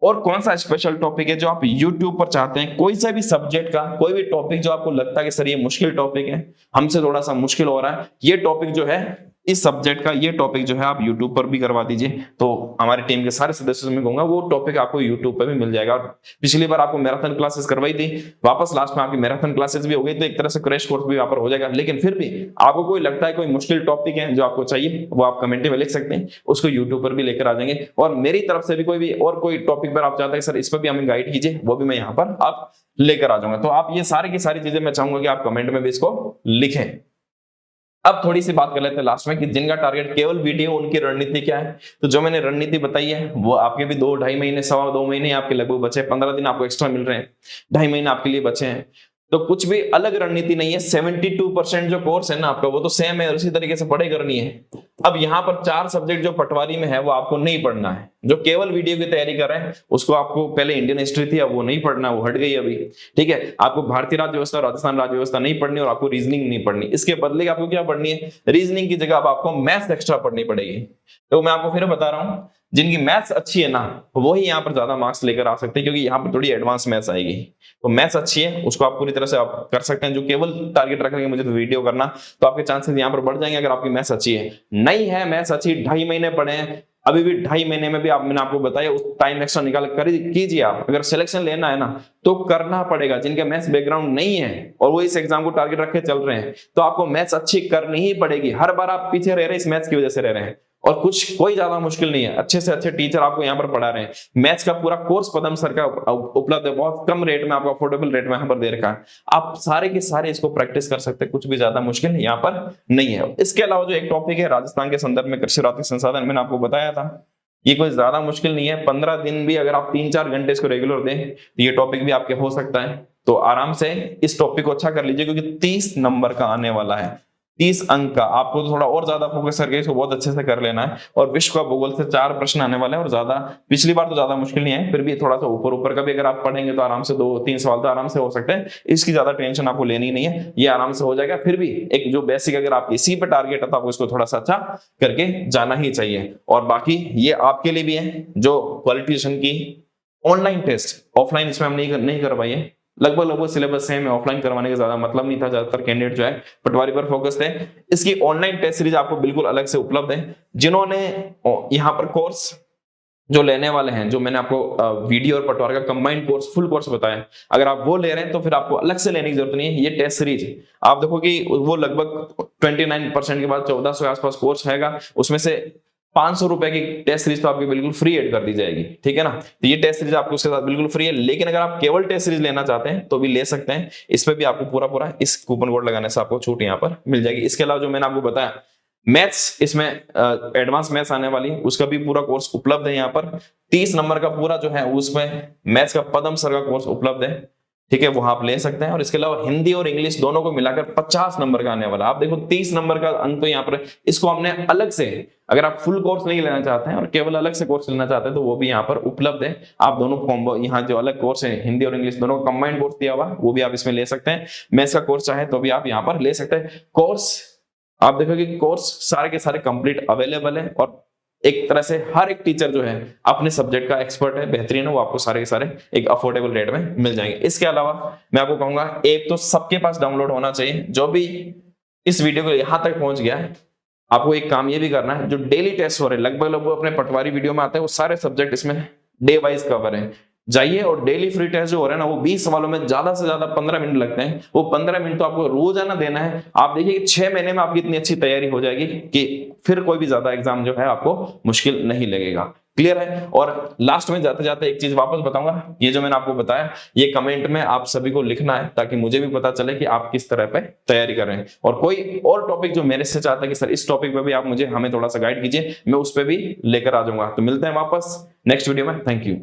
और कौन सा स्पेशल टॉपिक है जो आप YouTube पर चाहते हैं, कोई सा भी सब्जेक्ट का कोई भी टॉपिक जो आपको लगता है कि सर ये मुश्किल टॉपिक है, हमसे थोड़ा सा मुश्किल हो रहा है, ये टॉपिक जो है, इस सब्जेक्ट का ये टॉपिक जो है आप YouTube पर भी करवा दीजिए। तो हमारी टीम के सारे सदस्यों से मैं कहूंगा वो टॉपिक आपको YouTube पर भी मिल जाएगा। और पिछली बार आपको मैराथन क्लासेस करवाई थी, वापस लास्ट में आपकी मैराथन क्लासेस भी हो गई, तो एक तरह से क्रैश कोर्स भी यहाँ पर हो जाएगा। लेकिन फिर भी आपको कोई लगता है कोई मुश्किल टॉपिक है जो आपको चाहिए, वो आप कमेंट में लिख सकते हैं, उसको YouTube पर भी लेकर आ जाएंगे। और मेरी तरफ से भी कोई भी और कोई टॉपिक पर आप चाहते हैं सर इस पर भी हमें गाइड कीजिए, वो भी मैं यहाँ पर आप लेकर आ जाऊंगा। तो आप ये सारी की सारी चीजें मैं चाहूंगा कि आप कमेंट में भी इसको लिखें। अब थोड़ी सी बात कर लेते हैं लास्ट में कि जिनका टारगेट केवल वीडियो, उनकी रणनीति क्या है। तो जो मैंने रणनीति बताई है वो आपके भी 2-2.5 महीने, 2.25 महीने आपके लगभग बचे हैं, 15 दिन आपको एक्स्ट्रा मिल रहे हैं, 2.5 महीने आपके लिए बचे हैं। तो कुछ भी अलग रणनीति नहीं है। 72% जो कोर्स है ना आपका वो तो सेम है, उसी तरीके से पढ़े करनी है। अब यहाँ पर 4 सब्जेक्ट जो पटवारी में है वो आपको नहीं पढ़ना है। जो केवल वीडियो की तैयारी कर रहे हैं उसको आपको, पहले इंडियन हिस्ट्री थी अब वो नहीं पढ़ना, वो हट गई अभी, ठीक है। आपको भारतीय राज्य व्यवस्था, राजस्थान राज्य व्यवस्था नहीं पढ़नी और आपको रीजनिंग नहीं पढ़नी। इसके बदले आपको क्या पढ़नी है, रीजनिंग की जगह अब आपको मैथ्स एक्स्ट्रा पढ़नी पड़ेगी। तो मैं आपको फिर बता रहा हूँ, जिनकी मैथ्स अच्छी है ना वो ही यहाँ पर ज्यादा मार्क्स लेकर आ सकते हैं, क्योंकि यहाँ पर थोड़ी एडवांस मैथ्स आएगी। तो मैथ्स अच्छी है उसको आप पूरी तरह से आप कर सकते हैं। जो केवल टारगेट रख रहे हैं मुझे तो वीडियो करना, तो आपके चांसेस यहाँ पर बढ़ जाएंगे अगर आपकी मैथ्स अच्छी है। नहीं है मैथ्स अच्छी, 2.5 महीने पढ़े हैं, अभी भी 2.5 महीने में भी मैंने आपको बताया उस टाइम एक्स्ट्रा निकाल कर कीजिए। आप अगर सिलेक्शन लेना है ना तो करना पड़ेगा। जिनके मैथ्स बैकग्राउंड नहीं है और वो इस एग्जाम को टारगेट रख के चल रहे हैं तो आपको मैथ्स अच्छी करनी ही पड़ेगी। हर बार आप पीछे रह रहे हैं इस मैथ्स की वजह से रह रहे हैं, और कुछ कोई ज्यादा मुश्किल नहीं है। अच्छे से अच्छे टीचर आपको यहाँ पर पढ़ा रहे हैं। मैथ्स का पूरा कोर्स पदम सर का उपलब्ध है, बहुत कम रेट में आपको अफोर्डेबल रेट में यहाँ पर दे रखा है। आप सारे के सारे इसको प्रैक्टिस कर सकते हैं, कुछ भी ज्यादा मुश्किल यहाँ पर नहीं है। इसके अलावा जो एक टॉपिक है राजस्थान के संदर्भ में कृषि और आर्थिक संसाधन, मैंने आपको बताया था ये कोई ज्यादा मुश्किल नहीं है। 15 दिन भी अगर आप 3-4 घंटे इसको रेगुलर दें तो ये टॉपिक भी आपके हो सकता है। तो आराम से इस टॉपिक को अच्छा कर लीजिए, क्योंकि 30 नंबर का आने वाला है, 30 अंक का। आपको थोड़ा और ज्यादा फोकस करके इसको बहुत अच्छे से कर लेना है। और विश्व का भूगोल से 4 प्रश्न आने वाले हैं, और ज्यादा, पिछली बार तो ज्यादा मुश्किल नहीं है, फिर भी थोड़ा सा ऊपर ऊपर का भी अगर आप पढ़ेंगे तो आराम से 2-3 सवाल तो आराम से हो सकते हैं। इसकी ज्यादा टेंशन आपको लेनी नहीं है, ये आराम से हो जाएगा। फिर भी एक जो बेसिक अगर आप इसी पे टारगेट है तो आपको इसको थोड़ा सा अच्छा करके जाना ही चाहिए। और बाकी ये आपके लिए भी है जो क्वालिफिकेशन की ऑनलाइन टेस्ट, ऑफलाइन इसमें हम नहीं करवाई है। लगभग सिलेबस सेम है, ऑफलाइन करवाने का ज्यादा मतलब नहीं था। ज्यादातर कैंडिडेट जो है पटवारी पर फोकस थे। इसकी ऑनलाइन टेस्ट सीरीज आपको बिल्कुल अलग से उपलब्ध है। जिन्होंने यहाँ पर कोर्स जो लेने वाले हैं, जो मैंने आपको वीडियो और पटवार का कंबाइंड कोर्स, फुल कोर्स बताया, अगर आप वो ले रहे हैं तो फिर आपको अलग से लेने की जरूरत नहीं है। ये टेस्ट सीरीज आप देखो कि वो लगभग 29% के बाद 1400 के आसपास कोर्स हैगा, उसमें से 500 रुपए की टेस्ट सीरीज तो आपकी बिल्कुल फ्री ऐड कर दी जाएगी, ठीक है ना। तो ये टेस्ट सीरीज आपको उसके साथ बिल्कुल फ्री है। लेकिन अगर आप केवल टेस्ट सीरीज लेना चाहते हैं तो भी ले सकते हैं। इस पे भी आपको पूरा इस कूपन कोड लगाने से आपको छूट यहाँ पर मिल जाएगी। इसके अलावा जो मैंने आपको बताया मैथ्स, इसमें एडवांस मैथ्स आने वाली, उसका भी पूरा कोर्स उपलब्ध है यहाँ पर। 30 नंबर का पूरा जो है उसमें मैथ्स का पदम सर का कोर्स उपलब्ध है, ठीक है, वो आप ले सकते हैं। और इसके अलावा हिंदी और इंग्लिश दोनों को मिलाकर 50 नंबर का आने वाला। आप देखो 30 नंबर का अंक तो यहाँ पर, इसको हमने अलग से, अगर आप फुल कोर्स नहीं लेना चाहते हैं और केवल अलग से कोर्स लेना चाहते हैं तो वो भी यहाँ पर उपलब्ध है। आप दोनों कॉम्बो, यहाँ जो अलग कोर्स है हिंदी और इंग्लिश दोनों का कंबाइंड कोर्स दिया हुआ, वो भी आप इसमें ले सकते हैं। मैथ्स का कोर्स चाहे तो भी आप यहाँ पर ले सकते हैं। कोर्स आप देखोगे कोर्स सारे के सारे कंप्लीट अवेलेबल है, और एक तरह से हर एक टीचर जो है अपने सब्जेक्ट का एक्सपर्ट है, बेहतरीन है, वो आपको सारे के सारे एक अफोर्डेबल रेट में मिल जाएंगे। इसके अलावा मैं आपको कहूंगा ऐप तो सबके पास डाउनलोड होना चाहिए। जो भी इस वीडियो को यहां तक पहुंच गया है, आपको एक काम ये भी करना है, जो डेली टेस्ट हो रहे हैं लगभग अपने पटवारी वीडियो में आते हैं, वो सारे सब्जेक्ट इसमें डे वाइज कवर है। जाइए और डेली फ्री टेस्ट जो हो रहे हैं ना, वो 20 सवालों में ज्यादा से ज्यादा 15 मिनट लगते हैं। वो 15 मिनट तो आपको रोजाना देना है। आप देखिए कि 6 महीने में आपकी इतनी अच्छी तैयारी हो जाएगी कि फिर कोई भी ज्यादा एग्जाम जो है आपको मुश्किल नहीं लगेगा। क्लियर है। और लास्ट में जाते जाते एक चीज वापस बताऊंगा, ये जो मैंने आपको बताया ये कमेंट में आप सभी को लिखना है, ताकि मुझे भी पता चले कि आप किस तरह पे तैयारी कर रहे हैं। और कोई और टॉपिक जो मेरे से चाहता है कि सर इस टॉपिक पे भी आप हमें थोड़ा सा गाइड कीजिए, मैं उस पर भी लेकर आ जाऊंगा। तो मिलते हैं वापस नेक्स्ट वीडियो में। Thank you.